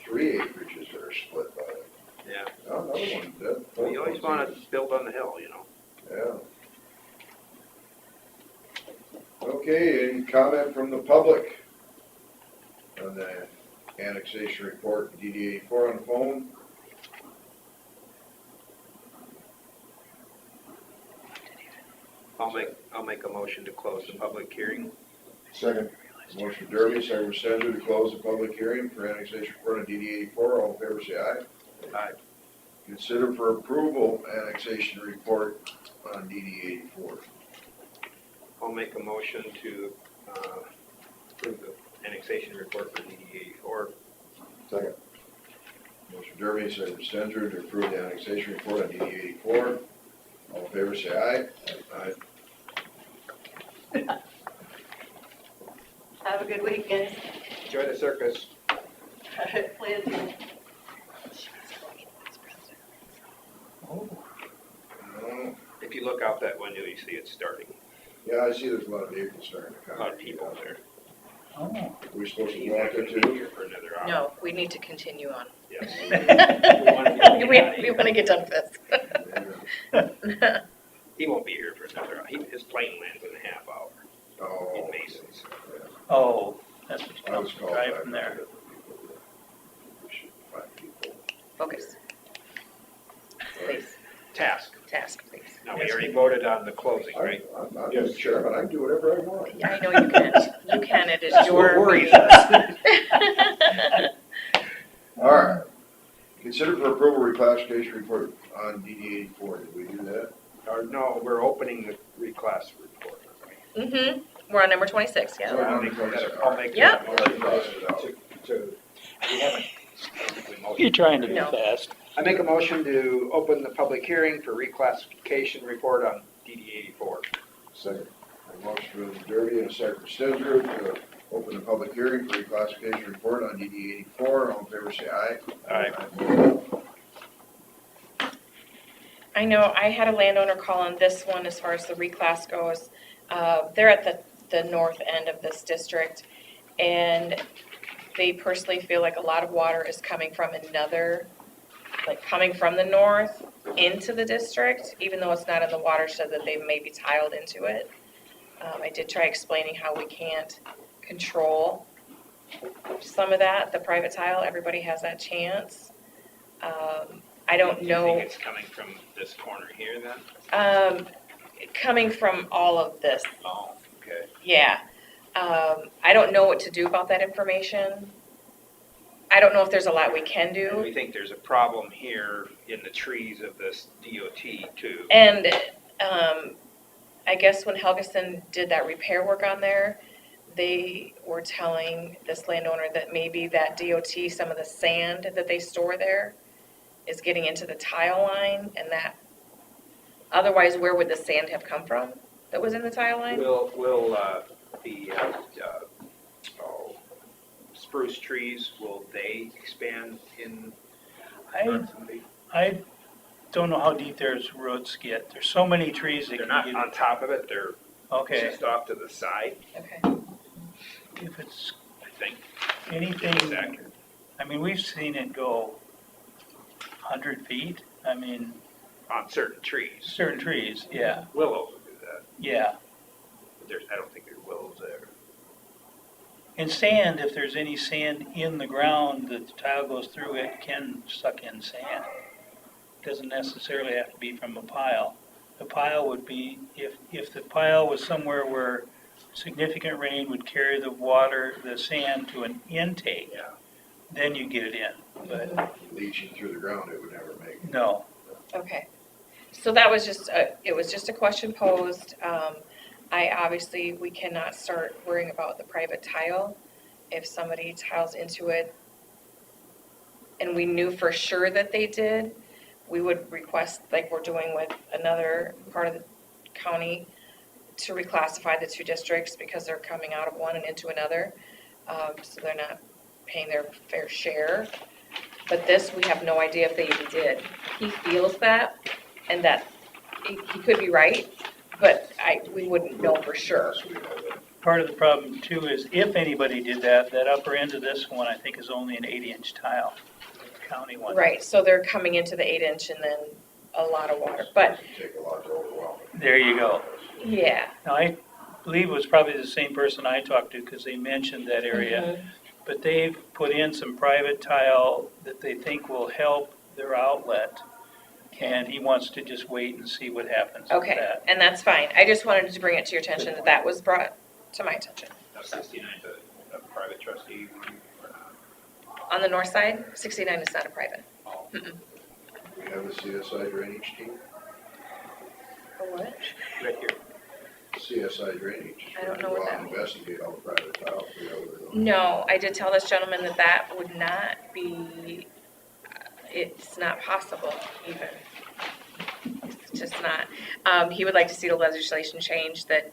3 acreages that are split by it. Yeah. Oh, another one, that. Well, you always want to build on the hill, you know. Yeah. Okay, any comment from the public on the annexation report, DD 84 on the phone? I'll make a motion to close the public hearing. Second. Motion Derby, second Stenzer to close the public hearing for annexation report on DD 84. All in favor, say aye. Aye. Consider for approval annexation report on DD 84. I'll make a motion to approve the annexation report for DD 84. Second. Motion Derby, second Stenzer to approve the annexation report on DD 84. All in favor, say aye. Aye. Have a good weekend. Enjoy the circus. Plan to. out that window, you see it starting. Yeah, I see there's a lot of vehicles starting to A come. lot of people there. Oh. We're supposed to He's go not out there gonna be too? here for another hour. No, we need to continue on. Yes. We wanna get done with this. He won't be here for another hour. His plane lands in a half hour Oh. in Masons. Oh, that's what I you was call called drive back. from there. We should find people. Focus, please, Task. please. Now, we already voted on the closing, right? I'm the chairman, I can do whatever I want. Yeah, I know you can, it is That's your. what worries us. All right. Consider for approval reclassification report on DD 84. Did we do that? Or no, we're opening the reclass report. Mm-hmm, we're on number 26, yeah. So I'll make that Yep. motion Cross it out. we haven't. technically motioned. You're trying to be No. fast. I make a motion to open the public hearing for reclassification report on DD 84. Second. A motion from Derby and a second from Stinsberg to open the public hearing for reclassification report on DD 84. All in favor, say aye. Aye. I know, I had a landowner call on this one as far as the reclass goes. They're at the north end of this district, and they personally feel like a lot of water is coming from coming from the north into the district, even though it's not in the watershed that they may be tiled into it. I did try explaining how we can't control some of that, the private tile, everybody has that chance. I don't know. Do you think it's coming from this corner here then? Coming from all of this, Oh, okay. yeah. I don't know what to do about that information. I don't know if there's a lot we can And do. we think there's a problem here in the trees of this DOT too. And, I guess when Helgeson did that repair work on there, they were telling this landowner that maybe that DOT, some of the sand that they store there is getting into the tile line, and that, otherwise, where would the sand have come from that was in the tile line? Will the spruce trees, will they expand in? I don't know how deep their roots get. There's so many trees that They're can not get. on top of it, they're Okay, just off to the side, Okay, if it's I think. anything, It's accurate. I mean, we've seen it go 100 feet. I mean, On certain trees. certain trees, yeah, Willows will do that. yeah. But I don't think there's willows there. And sand, if there's any sand in the ground that the tile goes through, it can suck in sand. Doesn't necessarily have to be from a pile. The pile would be, if the pile was somewhere where significant rain would carry the water, the sand to an intake, Yeah. then you get it in, but Leaching through the ground, it would never make it. no. okay. So that was just it was just a question posed. We cannot start worrying about the private tile. If somebody tiles into it and we knew for sure that they did, we would request, like we're doing with another part of the county, to reclassify the two districts because they're coming out of one and into another. So they're not paying their fair share. But this, we have no idea if they even did. He feels that, and that he could be right, but we wouldn't know for sure. Part of the problem too is if anybody did that, that upper end of this one, I think, is only an 8-inch tile, county one. Right, so they're coming into the 8-inch and then a lot of water, but, Take a lot to overwhelm it. There you go. yeah. Now, I believe it was probably the same person I talked to, because they mentioned that area. Mhm. But they've put in some private tile that they think will help their outlet. And he wants to just wait and see what happens with Okay, that. and that's fine. I just wanted to bring it to your attention that that was brought to my attention. Now 69 is a private trustee or not? On the north side, 69 is not a private. Mm-mm. We have a CSI drainage team, For what? Right here. CSI drainage. I don't know what that means. Go out and investigate all the private tile. figure out where they're going. No, I did tell this gentleman that that would not be, it's not possible even. It's just not. He would like to see the legislation change that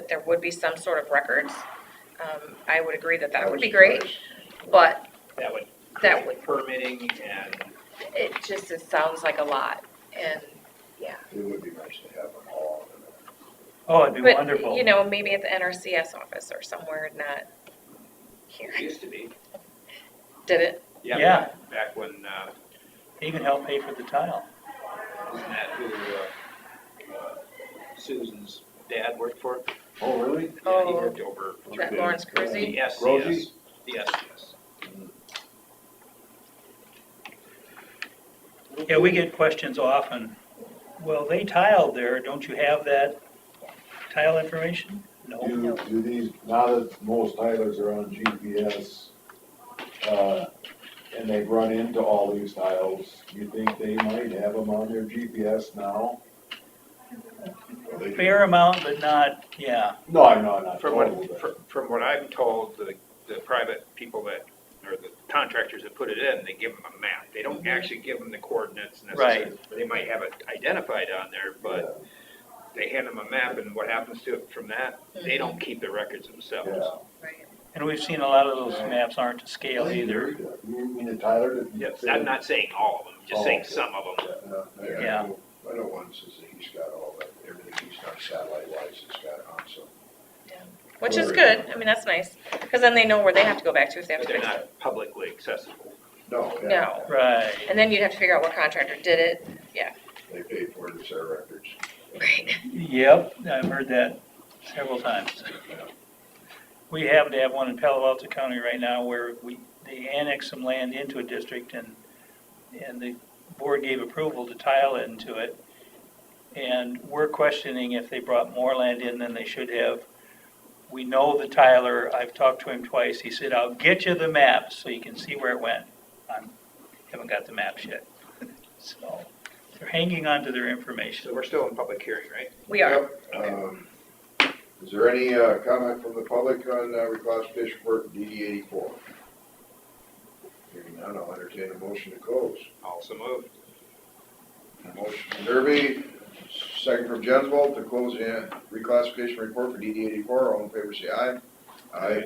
there would be some sort of records. I would agree that would be great, but That would. That would- Permitting and it sounds like a lot. And Yeah. It would be nice to have them all. Oh, it'd be But, wonderful. you know, maybe at the NRCS office or somewhere, not here. It used to be. Did it? Yeah. Back when, They even help pay for the tile. isn't that who, Susan's dad worked for? Oh, really? Yeah, he Oh, worked over. that Lawrence Cruzy? Yes, Rosie? yes, yes, yes. Yeah, we get questions often. Well, they tiled there. Don't you have that tile information? No. Do these, now that most tilers are on GPS, and they've run into all these tiles, you think they might have them on their GPS now? Fair amount, but not, yeah. No, I know, not From totally, what, but. from what I'm told, the private people that, or the contractors that put it in, they give them a map. They don't actually give them the coordinates necessarily. They might have it identified on there, but they hand them a map, and what happens to it from that, they don't keep the records themselves. Yeah. Right. And we've seen a lot of those maps aren't to scale either. You mean a Tyler that? Yes, I'm not saying all of them, just Oh, saying okay. some of them. Yeah. I know one says that he's got all that, everything he's done satellite wise, he's got it on, so. Which is good. I mean, that's nice. Because then they know where they have to go back to if they have But to they're fix it. not publicly accessible. No. yeah, No. Right. And then you'd have to figure out what contractor did it. They paid for it, it's their records. Right. Yep, I've heard that several times. We happen to have one in Palo Alto County right now where they annexed some land into a district and the board gave approval to tile into it. And we're questioning if they brought more land in than they should have. We know the tiler, I've talked to him twice, he said, I'll get you the maps so you can see where it went. I haven't got the maps yet. So they're hanging on to their information. So we're still in public hearing, right? We are. Yep. Is there any, comment from the public on, reclassification report DD 84? Hearing none, I'll entertain a motion to close. Also moved. Motion from Derby, second from Jensvold to close the reclassification report for DD 84. All in favor say aye. Aye.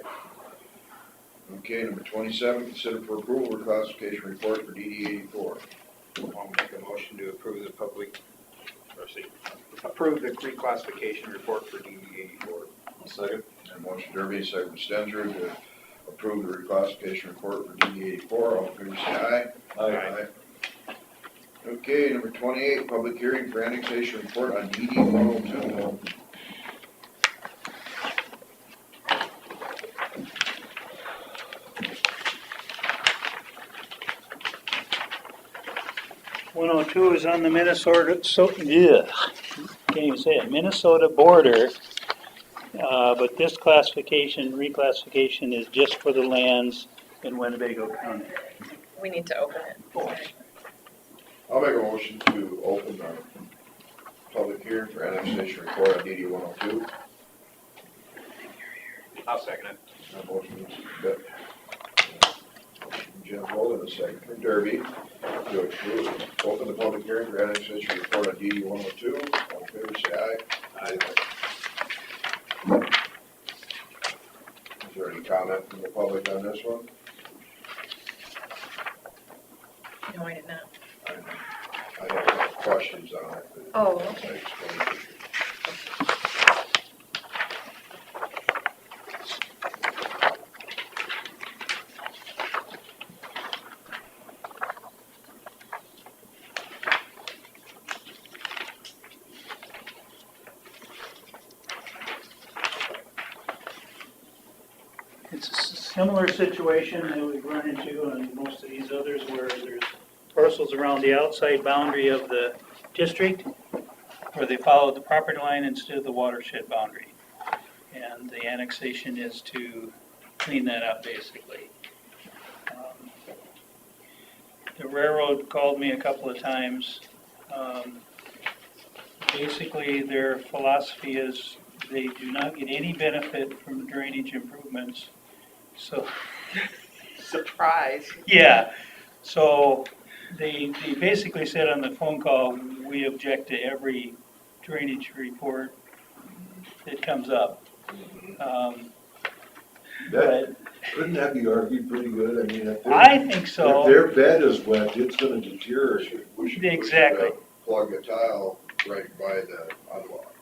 Okay, number 27, consider for approval reclassification report for DD 84. I'll make a motion to approve the public, or see, approve the reclassification report for DD 84. Second. And motion Derby, second from Stenger to approve the reclassification report for DD 84. All in favor say aye. Aye. Okay, number 28, public hearing for annexation report on DD 102. Is on the Minnesota, can't even say it, Minnesota border. But this reclassification is just for the lands in Winnebago County. We need to open it. I'll make a motion to open the public hearing for annexation report on DD 102. I'll second it. That motion is Jim Holden, a second from Derby, to approve, open the public hearing for annexation report on DD 102. All in favor, say aye. Aye. Is there any comment from the public on this one? No, I did not. I have questions on it. but Oh, I okay. explained it. It's a similar situation that we've run into on most of these others where there's parcels around the outside boundary of the district where they follow the property line instead of the watershed boundary. And the annexation is to clean that up, basically. The railroad called me a couple of times. Basically, their philosophy is they do not get any benefit from drainage improvements. So, Surprise. yeah, so they basically said on the phone call, we object to every drainage report that comes up. But Couldn't that be argued pretty good? I mean, I think so. if their bed is wet, it's gonna deteriorate. We should Exactly. plug a tile right by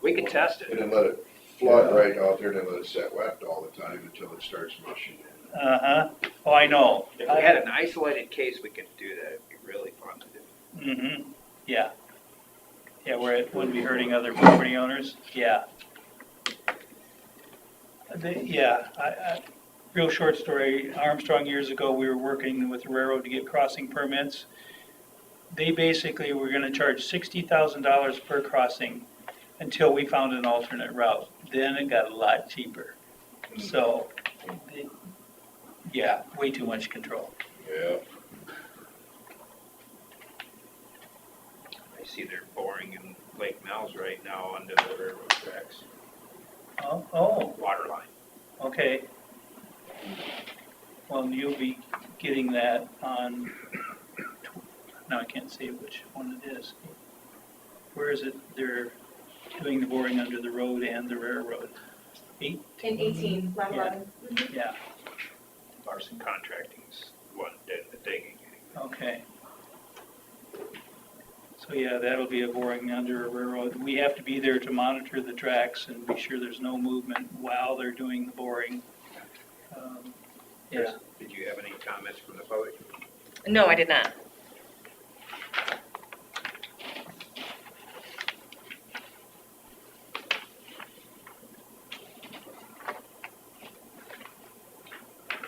We can test it. and then let it flood right out there, and then let it set wet all the time until it starts mushing. Uh-huh, oh, I know. If we had an isolated case, we could do that, it'd be really fun to do. Mm-hmm, yeah. Yeah, where it wouldn't be hurting other property owners, yeah. Real short story, Armstrong years ago, we were working with the railroad to get crossing permits. They basically were gonna charge $60,000 per crossing until we found an alternate route. Then it got a lot cheaper. So, yeah, way too much control. Yeah. I see they're boring in Lake Mills right now under the railroad tracks, Oh, water line. okay. Well, you'll be getting that on, now I can't say which one it is. Where is it, they're doing the boring under the road and the railroad? In 18, line Yeah. 11. Yeah, Larson Contracting's one did the digging. okay. So, yeah, that'll be a boring under a railroad. We have to be there to monitor the tracks and be sure there's no movement while they're doing the boring. Yeah. Did you have any comments from the public? No, I did not.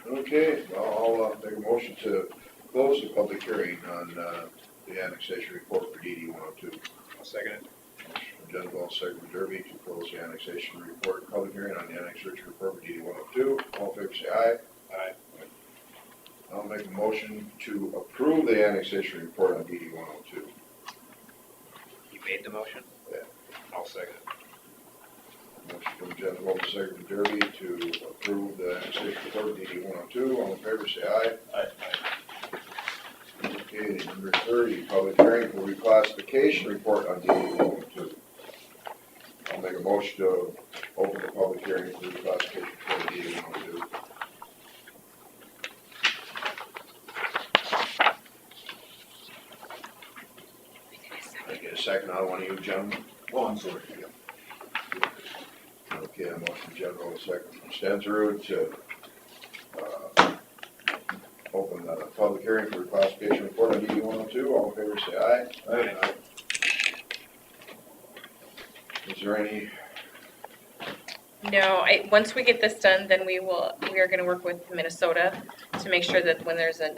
Okay, well, I'll make a motion to close the public hearing on, the annexation report for DD 102. I'll second it. Motion from Gentleman, second from Derby, to close the annexation report, public hearing on the annexation report for DD 102. All in favor, say aye. Aye. I'll make a motion to approve the annexation report on DD 102. You made the motion? Yeah. I'll second it. Motion from Gentleman, second from Derby, to approve the annexation report for DD 102. All in favor, say aye. Aye. Okay, number 30, public hearing for reclassification report on DD 102. I'll make a motion to open the public hearing for reclassification for DD 102. I get a second on one of you gentlemen? Oh, I'm sorry. Okay, a motion general, a second from Stenserud to, open the public hearing for reclassification report on DD 102. All in favor, say aye. Aye. Is there any, No, once we get this done, then we are gonna work with Minnesota to make sure that when there's a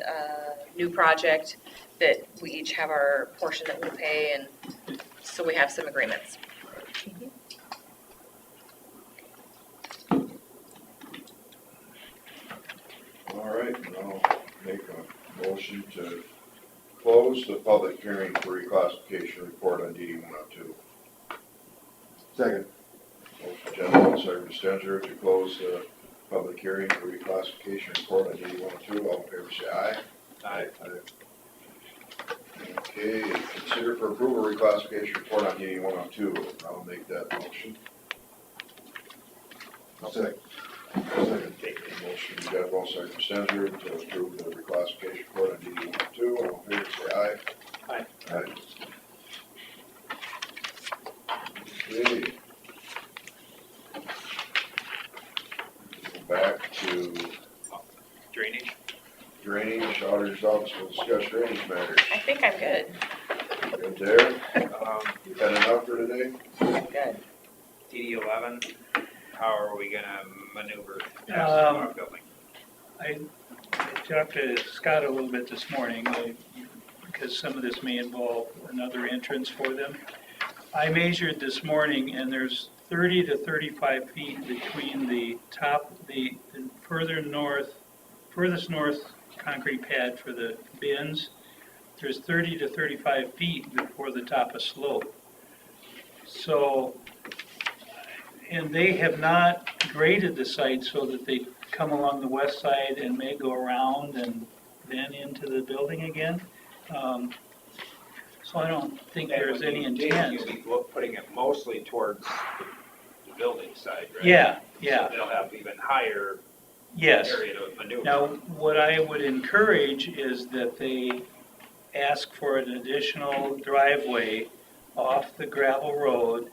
new project, that we each have our portion that we pay, and so we have some agreements. all right, I'll make a motion to close the public hearing for reclassification report on DD 102. Second. Motion general, second from Stenserud to close the public hearing for reclassification report on DD 102. All in favor, say aye. Aye. Okay, consider for approval reclassification report on DD 102. I'll make that motion. Second. Second. Motion, Jeff, second from Stenserud to approve the reclassification report on DD 102. All in favor, say aye. Aye. Aye. Okay. Go back to drainage, auditor's office will discuss drainage matters. I think I'm good. Good there? You've had enough for today? Good. DD 11, how are we gonna maneuver past the block building? I talked to Scott a little bit this morning, because some of this may involve another entrance for them. I measured this morning, and there's 30 to 35 feet between the top, the furthest north concrete pad for the bins. There's 30 to 35 feet before the top of slope. So, and they have not graded the site so that they come along the west side and may go around and then into the building again. So I don't think there's any intent. You'll be putting it mostly towards the building side, right? Yeah. So they'll have even higher Yes. area to maneuver. Now, what I would encourage is that they ask for an additional driveway off the gravel road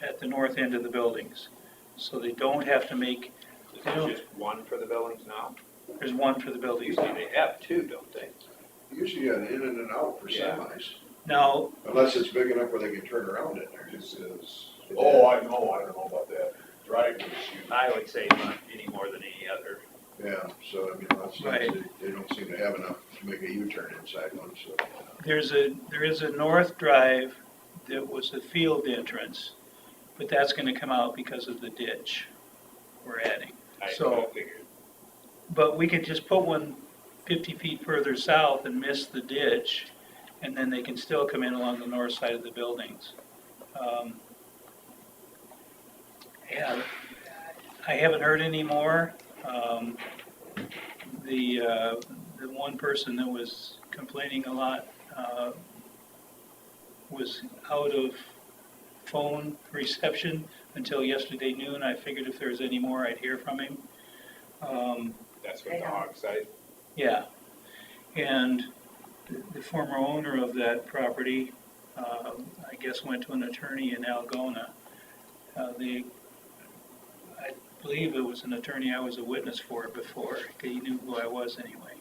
at the north end of the buildings. So they don't have to make, There's just one for the buildings now? there's one for the buildings. Usually they have two, don't they? Usually an in and an out for Yeah. semis, Now, unless it's big enough where they can turn around in there. This is, oh, I don't know about that. Driveway is huge. I would say not any more than any other. Yeah, so I mean, lots of Right. times they don't seem to have enough to make a U-turn inside one, so. there is a north drive that was a field entrance, but that's gonna come out because of the ditch we're adding. I So- figured. But we could just put one 50 feet further south and miss the ditch, and then they can still come in along the north side of the buildings. Yeah, I haven't heard any more. The one person that was complaining a lot was out of phone reception until yesterday noon. I figured if there was any more, I'd hear from him. That's with the hog site. Yeah, and the former owner of that property, I guess went to an attorney in Algona. I believe it was an attorney I was a witness for before, he knew who I was anyway.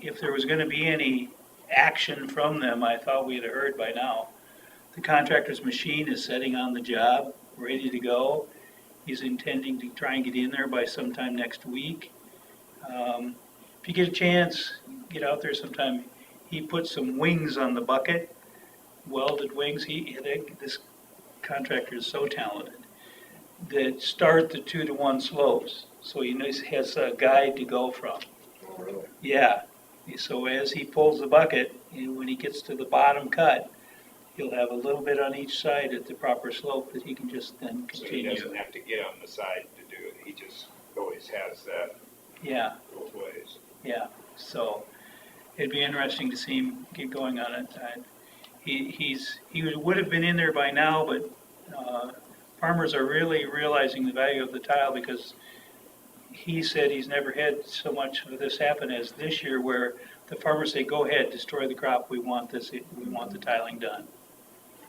If there was gonna be any action from them, I thought we'd have heard by now. The contractor's machine is sitting on the job, ready to go. He's intending to try and get in there by sometime next week. If you get a chance, get out there sometime. He put some wings on the bucket, welded wings. This contractor is so talented, that start the 2-to-1 slopes. So he knows, has a guide to go from. Oh, really? Yeah, so as he pulls the bucket, when he gets to the bottom cut, he'll have a little bit on each side at the proper slope that he can just then So he continue. doesn't have to get on the side to do it, he just always has that Yeah, both ways. yeah, so it'd be interesting to see him get going on it. He would have been in there by now, but farmers are really realizing the value of the tile because he said he's never had so much of this happen as this year where the farmers say, go ahead, destroy the crop, we want this, we want the tiling done.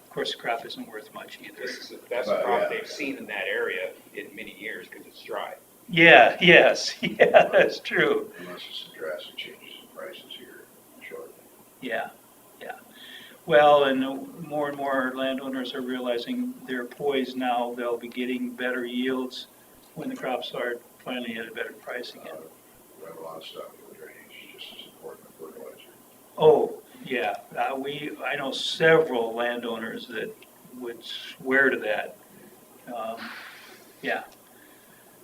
Of course, the crop isn't worth much either. This is the best crop they've seen in that area in many years, because it's dry. Yeah, yes, yeah, that's true. Unless it's a drastic changes in prices here shortly. Yeah, yeah. Well, and more landowners are realizing they're poised now, they'll be getting better yields when the crops are finally at a better price again. We have a lot of stuff with drainage, just as important as fertilizer. Oh, yeah, I know several landowners that would swear to that. Yeah.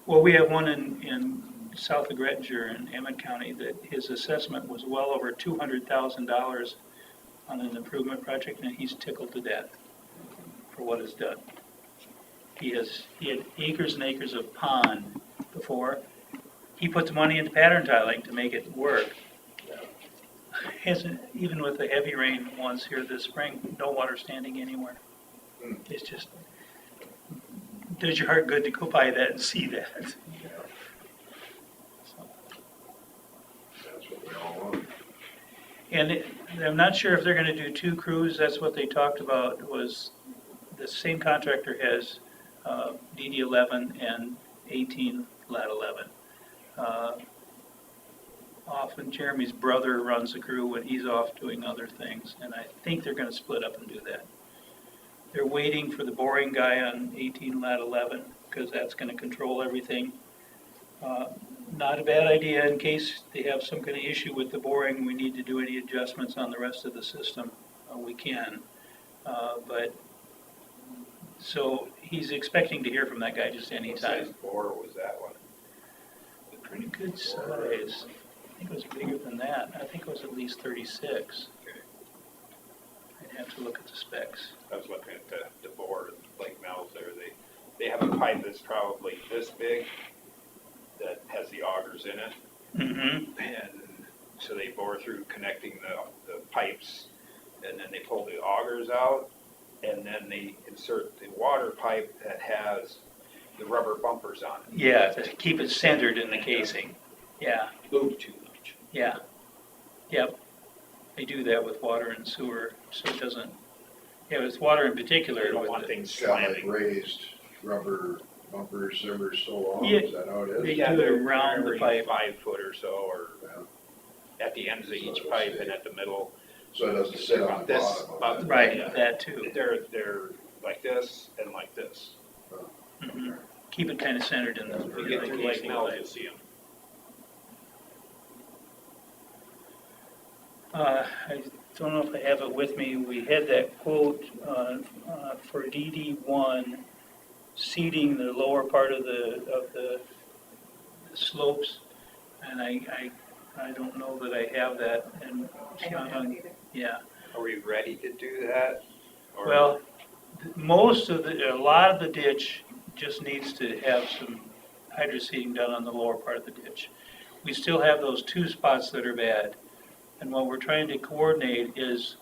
Well, we have one in south of Grettinger in Emmett County that his assessment was well over $200,000 on an improvement project, and he's tickled to death for what is done. He had acres and acres of pond before. He put the money into pattern tiling to make it work. Hasn't, even with the heavy rain once here this spring, no water standing anywhere. It's just, does your heart good to go by that and see that. So. That's what we all want. And I'm not sure if they're gonna do 2 crews, that's what they talked about, was the same contractor has DD 11 and 18 lat 11. Often Jeremy's brother runs the crew when he's off doing other things, and I think they're gonna split up and do that. They're waiting for the boring guy on 18 lat 11, because that's gonna control everything. Not a bad idea in case they have some kind of issue with the boring, we need to do any adjustments on the rest of the system, we can. But, so he's expecting to hear from that guy just any What time. size bore was that one? Pretty good size. I think it was bigger than that. I think it was at least 36. Okay. I'd have to look at the specs. I was looking at the bore, Lake Mel's there, they have a pipe that's probably this big that has the augers in it. Mm-hmm. And so they bore through connecting the pipes, and then they pull the augers out, and then they insert the water pipe that has the rubber bumpers on it. Yeah, to keep it centered in the casing. Yeah, Move too much. yeah. Yep, they do that with water and sewer, so it doesn't, yeah, with water in particular. You don't with want the- things It's got like slanting. raised rubber bumpers ever so long, Yeah, is that how it they is? Yeah, do it they're around the every pipe. 5 foot or so, or Yeah. at the ends of So each it'll pipe stay. and at the middle. So it doesn't sit on About the this, bottom about of it. Right, Yeah. that too. They're like this and like this. Mhm. Keep it kind of centered in the. If you get through Lake Mills, you'll see them. I don't know if I have it with me, we had that quote, for DD one, seeding the lower part of the slopes, and I don't know that I have that, and. I don't have it either. Yeah, Are we ready to do that? Or- well, a lot of the ditch just needs to have some hydro seeding done on the lower part of the ditch. We still have those 2 spots that are bad, and what we're trying to coordinate is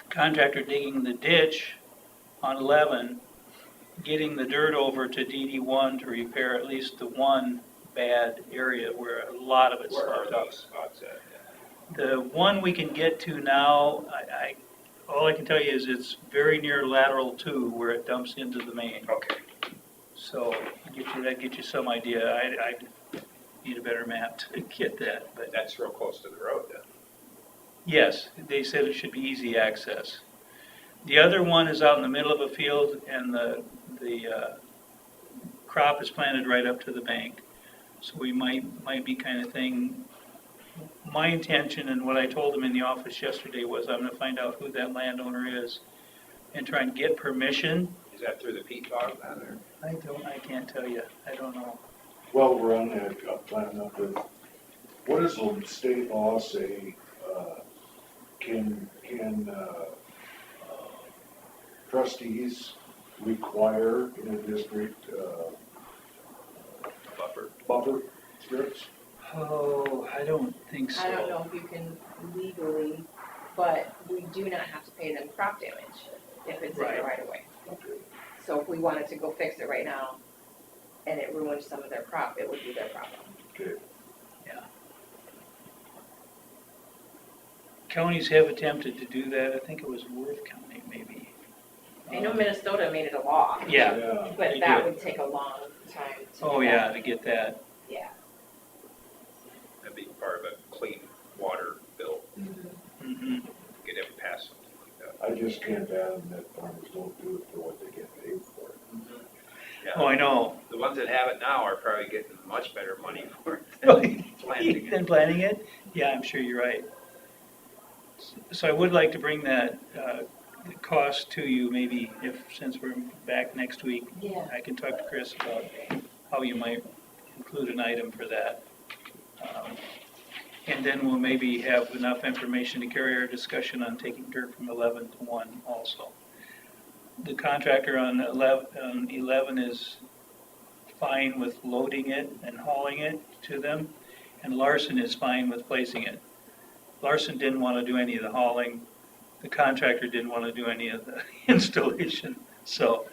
contractor digging the ditch on 11, getting the dirt over to DD1 to repair at least the one bad area where a lot of it's Where are sloughed up. those spots at? The one we can get to now, all I can tell you is it's very near lateral 2 where it dumps into the main. Okay. So that gets you some idea. I need a better map to get that, but That's real close to the road then. yes, they said it should be easy access. The other one is out in the middle of a field, and the crop is planted right up to the bank. So we might be kind of thing. My intention and what I told them in the office yesterday was I'm gonna find out who that landowner is and try and get permission. Is that through the peat bog then, or? I can't tell you. I don't know. Well, we're on that plan up with, what does the state law say, can trustees require in a district, buffer strips? Oh, I don't think so. I don't know if you can legally, but we do not have to pay them crop damage if it's in the Right. right of way. Okay. So if we wanted to go fix it right now and it ruined some of their crop, it would be their problem. Okay. Counties have attempted to do that. I think it was Worth County, maybe. I know Minnesota made it a law, Yeah. but they that did. would take a long time to do Oh, that. yeah, to get that. Yeah. That'd be part of a clean water bill, Mhm. get it past something like that. I just can't fathom that farmers don't do it for what they get paid for. Yeah. Oh, I know. The ones that have it now are probably getting much better money for it than planting it. Than planting it? Yeah, I'm sure you're right. So I would like to bring that cost to you, maybe since we're back next week. Yeah. I can talk to Chris about how you might include an item for that. And then we'll maybe have enough information to carry our discussion on taking dirt from 11 to 1 also. The contractor on 11 is fine with loading it and hauling it to them, and Larson is fine with placing it. Larson didn't want to do any of the hauling, the contractor didn't want to do any of the installation, so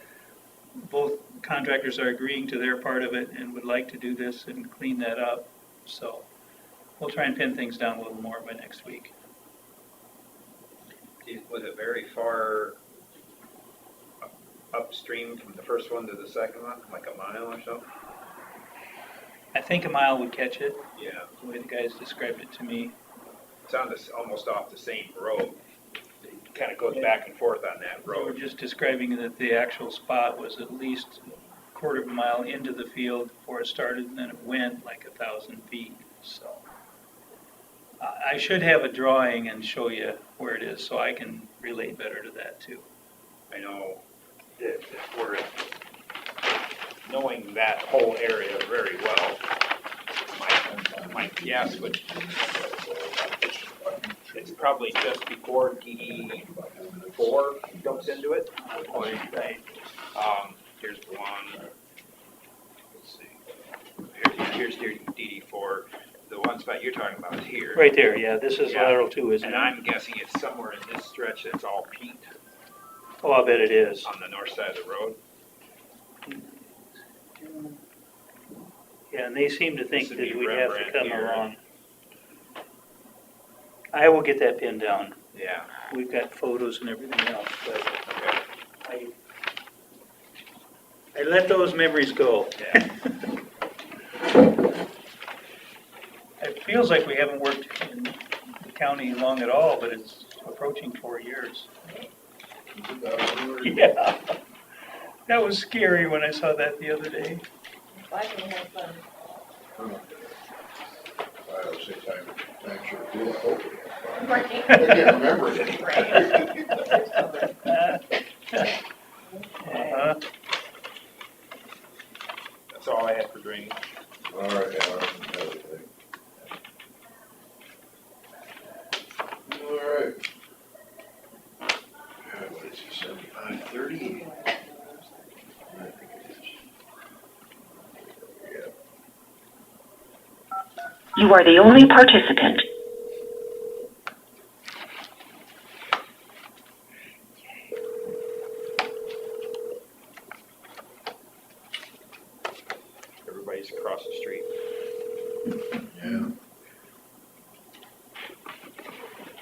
both contractors are agreeing to their part of it and would like to do this and clean that up, so we'll try and pin things down a little more by next week. Was it very far upstream from the first one to the second one, like a mile or so? I think a mile would catch it, Yeah. the way the guys described it to me. It's on this, almost off the same road. It kind of goes back and forth on that They were road. just describing that the actual spot was at least a quarter of a mile into the field before it started, and then it went like 1,000 feet, so. I should have a drawing and show you where it is, so I can relate better to that too. I know that we're, knowing that whole area very well, my guess would, it's probably just before DD4 dumps into it. Right. Here's one, let's see, here's DD4, the one spot you're talking about is here. Right there, yeah, this is Yeah. lateral 2, isn't And it? I'm guessing it's somewhere in this stretch that's all peat Oh, I bet it is. on the north side of the road. Yeah, and they seem to think This would that be we'd have to Rembrandt come here. along. I will get that pinned down. Yeah, We've got photos and everything else, but I let those memories go. yeah. It feels like we haven't worked in the county long at all, but it's approaching 4 years. Yeah. That was scary when I saw that the other day. I can have fun. I would say time sure feel, I hope we have fun. Right. I can't remember it anymore. Uh-huh. That's all I had for drainage. All right, another thing. All right. What is it, 75-30? You are the only participant. Everybody's across the street. Yeah.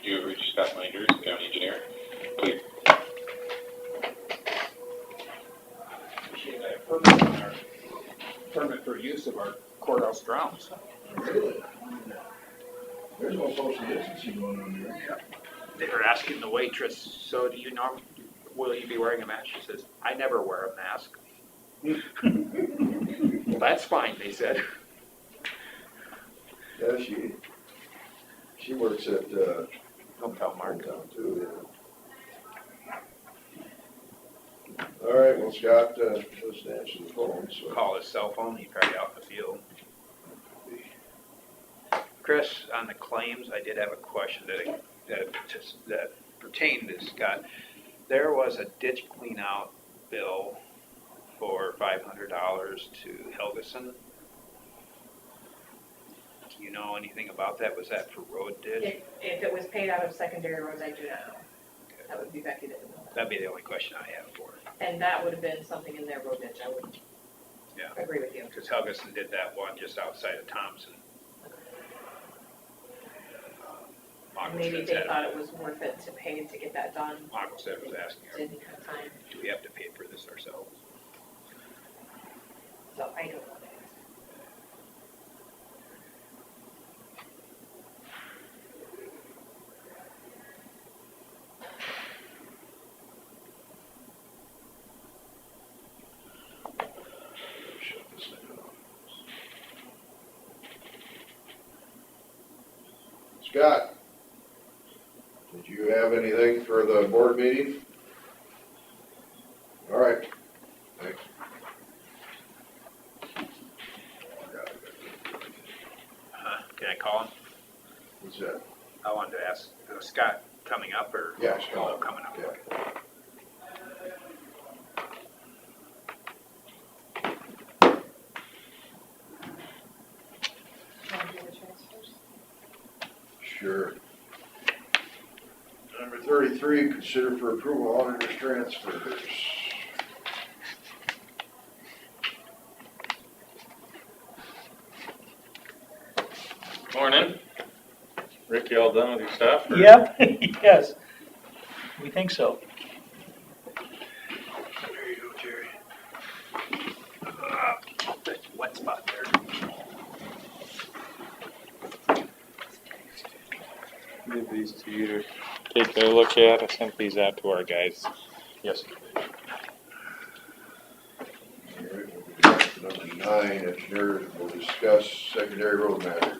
You have reached Scott Minders, County Engineer. Please. Appreciate that permit for use of our courthouse grounds. Really? There's no social distancing going on there. They were asking the waitress, so do you know, will you be wearing a mask? She says, I never wear a mask. Well, that's fine, they said. Yeah, she works at, Hotel Market. Hometown too, yeah. All right, well, Scott, just answer the phone, so. Call his cell phone, he's probably out in the field. Chris, on the claims, I did have a question that pertained to Scott. There was a ditch clean out bill for $500 to Helgeson. Do you know anything about that? Was that for road ditch? If it was paid out of secondary roads, I do not know. That would be Becky that would know. That'd be the only question I have for it. And that would have been something in their road ditch, I would Yeah. agree with you. Because Helgeson did that one just outside of Thompson. Maybe they thought it was worth it to pay to get that done. Michael said was asking her, Didn't have time, do we have to pay for this ourselves? so I don't know. Shut this thing off. Scott, did you have anything for the board meeting? All right, thanks. Can I call him? What's that? I wanted to ask, is Scott coming up or? Yeah, it's coming Oh, up. coming up. Yeah. Sure. Number 33, consider for approval auditor's transfers. Morning. Rick, you all done with your stuff? or- Yep, yes. We think so. There you go, Jerry. That's a wet spot there. Give these to you to take a look at. I sent these out to our guys yesterday. All right, we'll be back to number 9, engineers will discuss secondary road matters.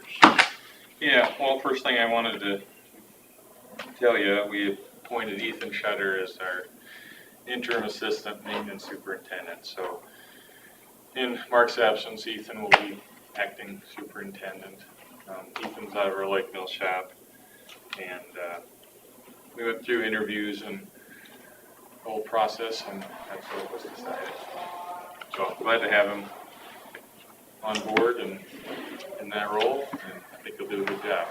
Yeah, well, first thing I wanted to tell you, we appointed Ethan Shutter as our interim assistant maintenance superintendent. So in Mark's absence, Ethan will be acting superintendent. Ethan's out of our Lake Mill shop. And we went through interviews and the whole process, and that's what was decided. So I'm glad to have him on board and in that role, and I think he'll do a good job.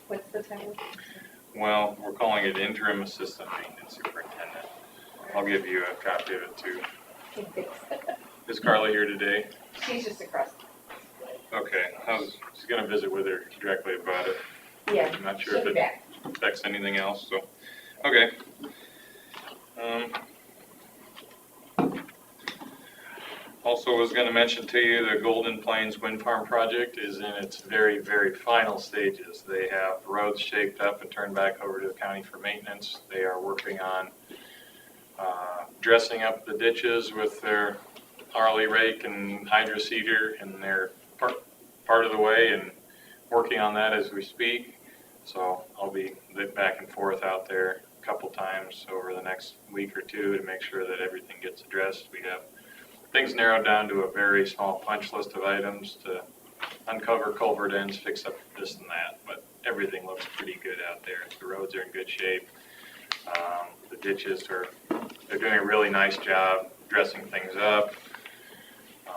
What's the title? Well, we're calling it interim assistant maintenance superintendent. I'll give you a copy of it too. Is Carla here today? She's just across. Okay, I was gonna visit with her directly about it. Yeah, I'm not sure she'll if be it back. affects anything else, so, okay. Also was gonna mention to you, the Golden Plains Wind Farm project is in its very, very final stages. They have roads shaped up and turned back over to the county for maintenance. They are working on, dressing up the ditches with their Harley rake and hydro seeder, and they're part of the way and working on that as we speak. So I'll be back and forth out there a couple times over the next week or two to make sure that everything gets addressed. We have things narrowed down to a very small punch list of items to uncover culvert ends, fix up this and that, but everything looks pretty good out there. The roads are in good shape. The ditches they're doing a really nice job dressing things up.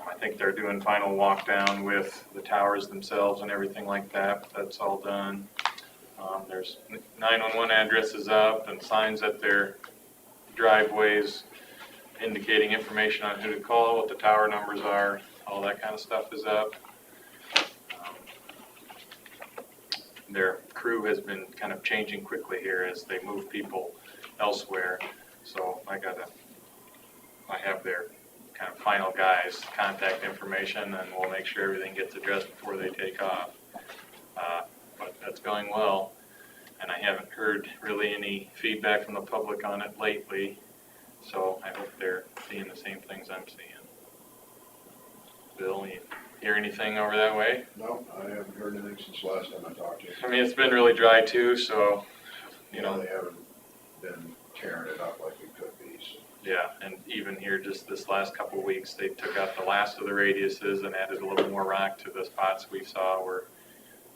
I think they're doing final walk down with the towers themselves and everything like that. That's all done. There's 911 addresses up and signs at their driveways indicating information on who to call, what the tower numbers are, all that kind of stuff is up. Their crew has been kind of changing quickly here as they move people elsewhere. So I have their kind of final guys' contact information, and we'll make sure everything gets addressed before they take off. But that's going well, and I haven't heard really any feedback from the public on it lately, so I hope they're seeing the same things I'm seeing. Bill, you hear anything over that way? No, I haven't heard anything since last time I talked to you. I mean, it's been really dry too, so, you know. They haven't been tearing it up like it could be, so. Yeah, and even here, just this last couple of weeks, they took out the last of the radiuses and added a little more rock to the spots we saw were,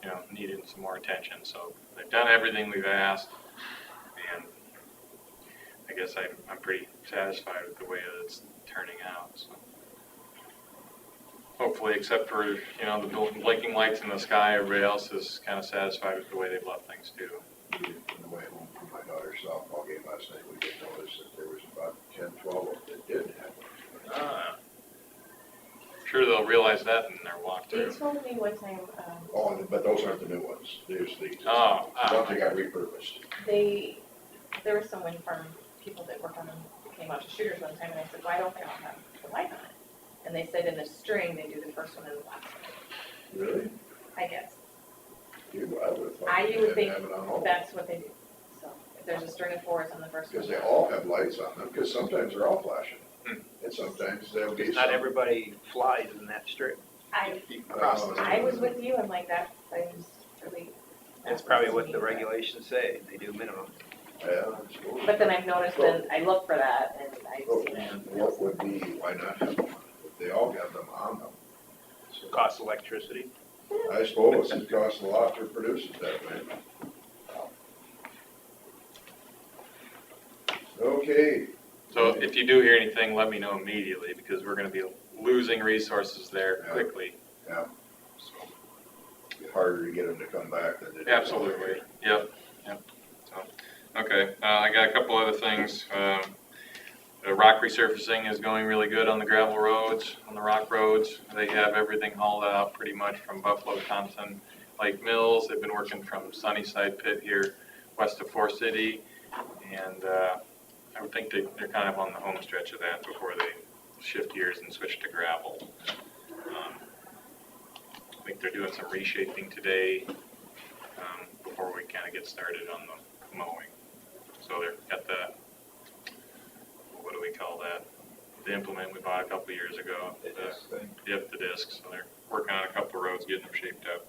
you know, needed some more attention. So they've done everything we've asked, and I guess I'm pretty satisfied with the way that it's turning out, so. Hopefully, except for, you know, the blinking lights in the sky, everybody else is kind of satisfied with the way they've left things too. On the way home from my daughter's softball game last night, we did notice that there was about 10, 12 that didn't have one. Sure they'll realize that in their They walkthrough. told me one time, Oh, but those aren't the new ones. There's the Oh, ones that got repurposed. there were some wind farm people that work on them, came out to shooters one time, and I said, why don't they all have the light on it? And they said in the string, they do the first one and the last one, Really? I guess. I would've thought You they would think didn't have it on all. that's what they do. So if there's a string of fours on the first one. Because they all have lights on them, because sometimes they're all flashing. Hmm. And sometimes they'll be. Not everybody flies in that strip. Across the I was with you, I'm like, that seems really. It's probably what the regulations say, they do minimum. Yeah, I suppose. But then I've noticed, and I look for that, and I've Oh, seen it. and what would be, why not have them? They all have them on them. So, Costs electricity. I suppose it costs a lot to produce it that way. Okay. So if you do hear anything, let me know immediately, because we're gonna be losing resources there Yeah. quickly. Yeah. So, It's harder to get them to come back than it is. absolutely, yep. So, okay, I got a couple other things. The rock resurfacing is going really good on the gravel roads, on the rock roads. They have everything hauled out pretty much from Buffalo, Thompson, Lake Mills. They've been working from Sunnyside Pit here west of Forest City. And I would think they're kind of on the home stretch of that before they shift gears and switch to gravel. I think they're doing some reshaping today before we kind of get started on the mowing. So they've got the, what do we call that? The implement we bought a couple years ago. Yep, the disc. So they're working on a couple of roads, getting them shaped up.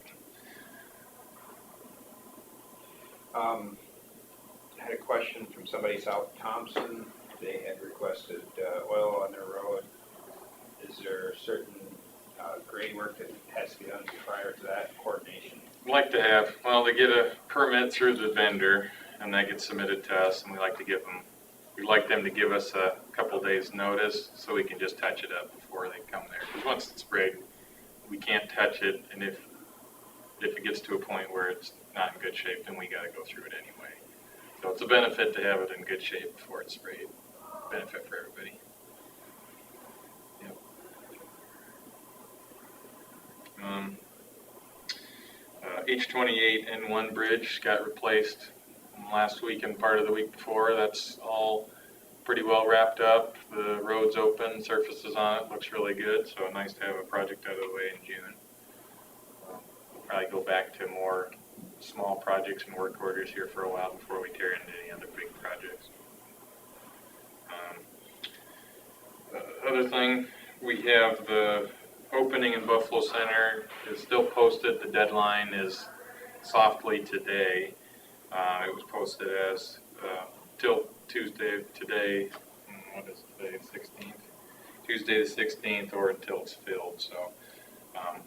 I had a question from somebody south Thompson. They had requested oil on their road. Is there certain grade work that has to be done prior to that coordination? Like to have, well, they get a permit through the vendor and that gets submitted to us, and we'd like them to give us a couple days notice so we can just touch it up before they come there. Because once it's sprayed, we can't touch it, and if it gets to a point where it's not in good shape, then we gotta go through it anyway. So it's a benefit to have it in good shape before it's sprayed. Benefit for everybody. Yep. H-28 N1 bridge got replaced last week and part of the week before. That's all pretty well wrapped up. The road's open, surface is on it, looks really good, so nice to have a project out of the way in June. We'll probably go back to more small projects and work orders here for a while before we tear into any other big projects. The other thing, we have the opening in Buffalo Center is still posted. The deadline is softly today. It was posted as till Tuesday today. What is today? 16th. Tuesday the 16th, or until it's filled. So, How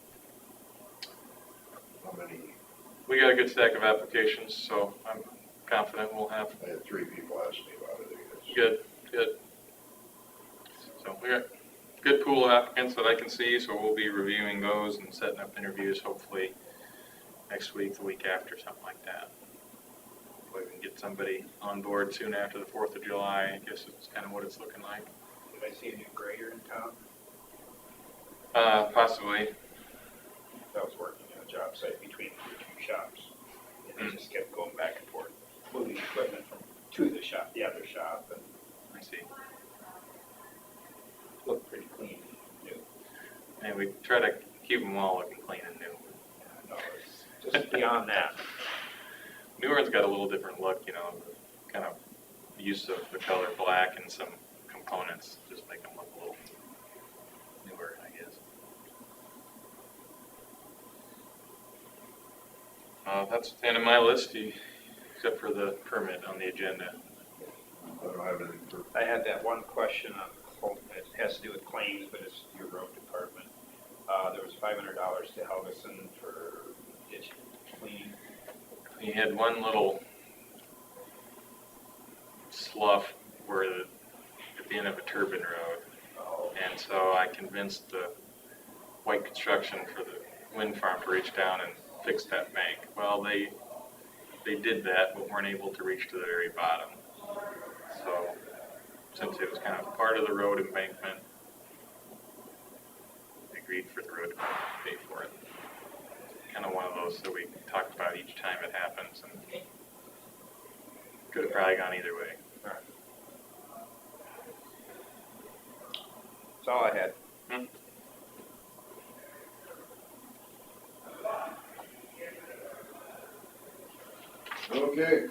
many? we got a good stack of applications, so I'm confident we'll have. I had 3 people ask me about it, I guess. Good. So we got a good pool of applicants that I can see, so we'll be reviewing those and setting up interviews hopefully next week, the week after, something like that. Hopefully we can get somebody on board soon after the 4th of July. I guess it's kind of what it's looking like. Did I see a new grader in town? Possibly. That was working on a job site between the 2 shops. And they just kept going back and forth, moving equipment from the other shop, and I see. looked pretty clean, new. And we try to keep them all looking clean and new. No, it's just beyond that. New one's got a little different look, you know, kind of use of the color black and some components, just make them look a little newer, I guess. That's the end of my list, except for the permit on the agenda. I don't have anything for, I had that one question on, it has to do with claims, but it's your road department. There was $500 to Helgeson for ditch cleaning. He had one little slough where at the end of a turbine road. And so I convinced the White Construction for the wind farm to reach down and fix that bank. Well, they did that, but weren't able to reach to the very bottom. So since it was kind of part of the road embankment, I agreed for the road to pay for it. Kind of one of those that we talk about each time it happens, and could have probably gone either way. All right. That's all I had. okay.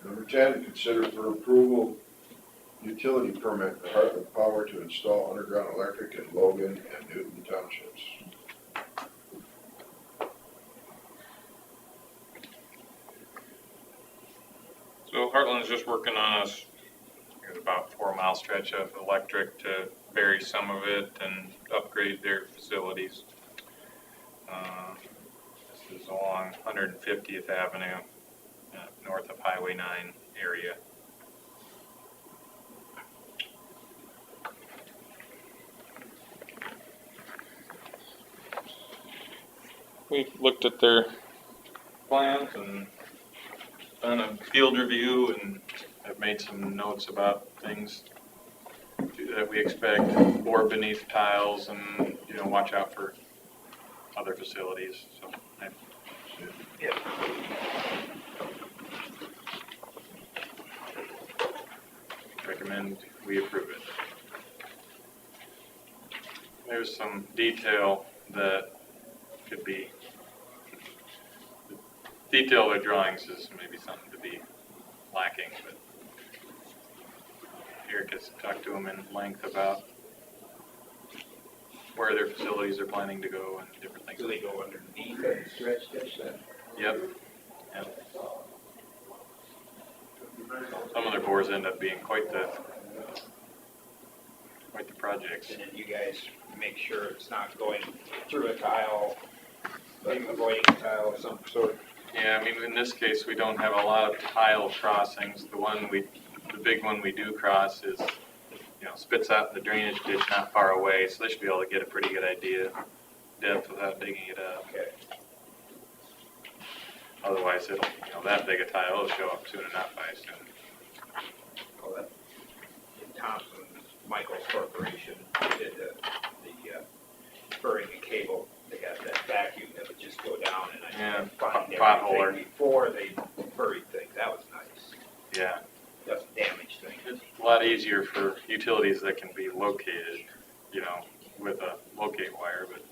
Number 10, consider for approval utility permit for Heartland Power to install underground electric in Logan and Newton townships. So Heartland's just working on there's about 4-mile stretch of electric to bury some of it and upgrade their facilities. This is along 150th Avenue, north of Highway 9 area. We've looked at their plans and done a field review and have made some notes about things that we expect, bore beneath tiles and, watch out for other facilities, so. Yeah. Recommend we approve it. There's some detail that could be, detail of drawings is maybe something to be lacking, but Eric has talked to them in length about where their facilities are planning to go and different things. Do they go underneath that stretch ditch then? Yep. Some of their bores end up being quite the projects. And then you guys make sure it's not going through a tile, like avoiding a tile of some sort. Yeah, I mean, in this case, we don't have a lot of tile crossings. The big one we do cross is, spits out the drainage ditch not far away, so they should be able to get a pretty good idea depth without digging it up. Okay. Otherwise, it'll, that big a tile will show up soon enough, I assume. Well, that, in Thompson, Michael's corporation did the burying a cable they got that vacuum that would just go down and I Yeah, find potholer. everything before they buried things. That was nice. Yeah, Doesn't damage things. it's a lot easier for utilities that can be located, you know, with a locate wire, but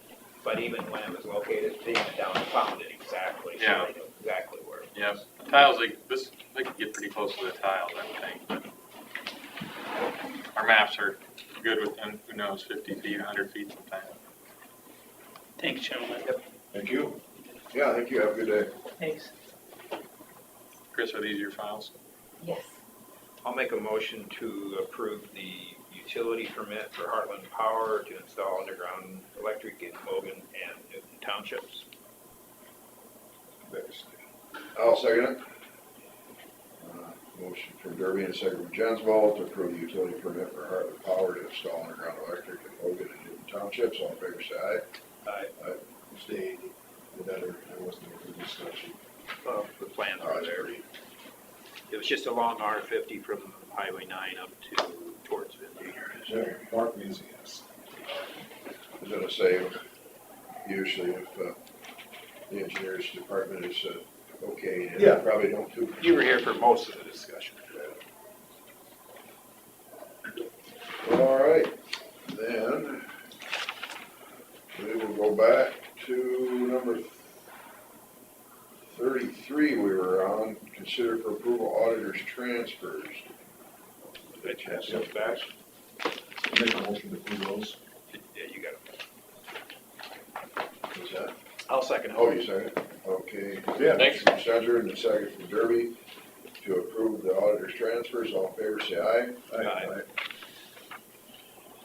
But even when it was located, they went down and found it exactly. So Yeah. they knew exactly where it was. yeah, tiles, they could get pretty close to the tiles, I think, but our maps are good within, who knows, 50 feet, 100 feet sometimes. Thanks, gentlemen. Thank you. Yeah, thank you, have a good day. Thanks. Chris, are these your files? Yes. I'll make a motion to approve the utility permit for Heartland Power to install underground electric in Logan and Newton Townships. I'll second it. Motion from Derby and a second from Jensvold to approve the utility permit for Heartland Power to install underground electric in Logan and Newton Townships. All in favor, say aye. Aye. Stayed, I wasn't here for the discussion. The plans All are right, there. Derby. It was just a long R50 from Highway 9 up to towards Vindy. Mark Museum, yes. I was gonna say, usually if, the engineers department is, okay, they Yeah. probably don't do. You were here for most of the discussion. All right, then, we will go back to number 33 we were on, consider for approval auditors transfers. Did I pass those back? Make a motion to approve those. Yeah, you got it. What's that? I'll second it. Oh, you second? Okay. Yeah. Thanks. From Center and a second from Derby to approve the auditor's transfers. All in favor, say aye. Aye.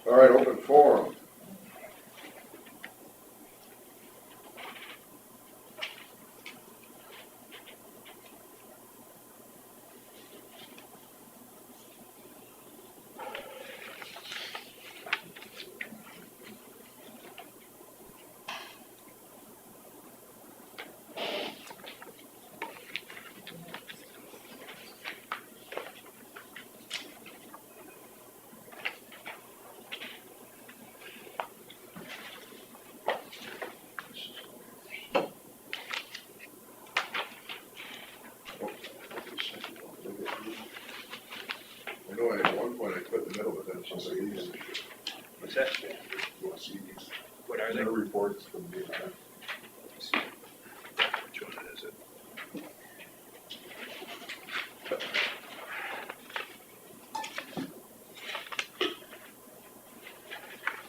All right, open forum. I know at one point I put in the middle, but then it's just like these. What's that? You want to see these? What are they? Their reports from the, Which one is it?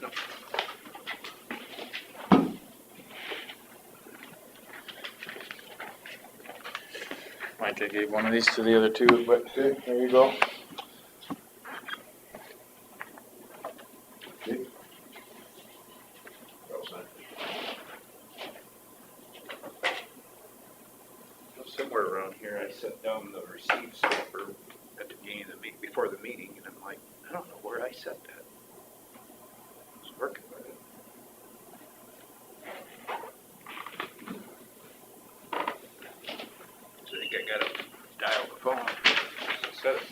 No. Mike, I gave one of these to the other two, but there you go. Somewhere around here, I set down the receipt stamper at the beginning of the before the meeting, and I'm like, I don't know where I set that. I was working with it. So I think I gotta dial the phone. Set it.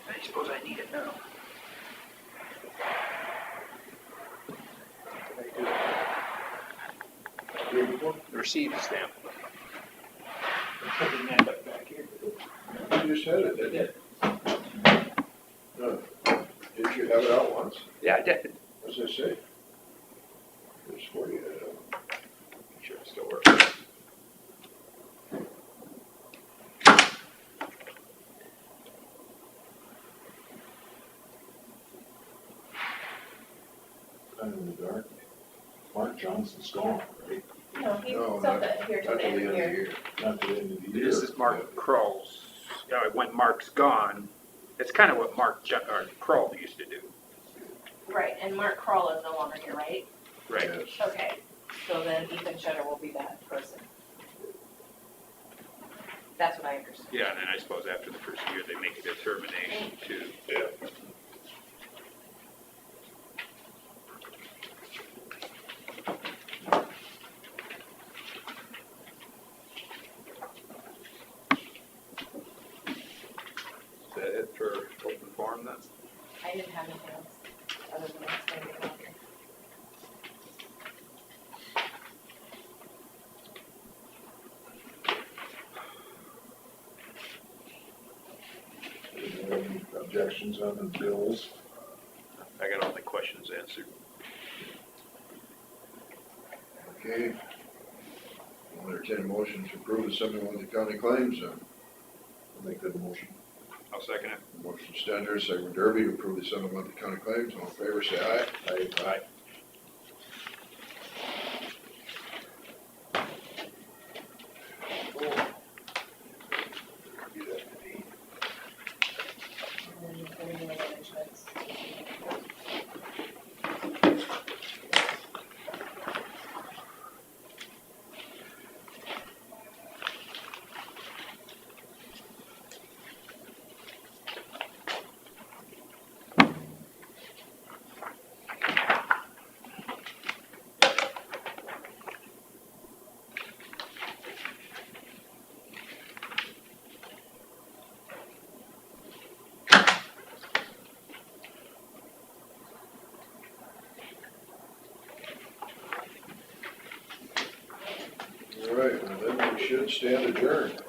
I suppose I need it now. The receipt stamp. Putting that back here. You just had it, didn't you? No. Didn't you have it out once? Yeah, I did. What does it say? There's 40 had it out. Make sure it still works. kind of in the dark. Mark Johnson's gone, right? No, he's No, still not- here to Not the till end the of end the of the year. year. Not the end of the year. This is Mark Kroll's. When Mark's gone, it's kind of what Kroll used to do. Right, and Mark Kroll is no longer here, right? Right. Yes. Okay, so then Ethan Shutter will be that person. That's what I understood. Yeah, and then I suppose after the first year, they make a determination to. Yeah. from the, I didn't have anything else, other than what's going to be out here. Any objections on the bills? I got all the questions answered. Okay. I'll entertain a motion to approve the 71 county claims then. I'll make that motion. I'll second it. Motion Stender, second Derby to approve the 71 county claims. All in favor, say aye. Aye. And then everything in the insurance. All right, well then we should stand adjourned.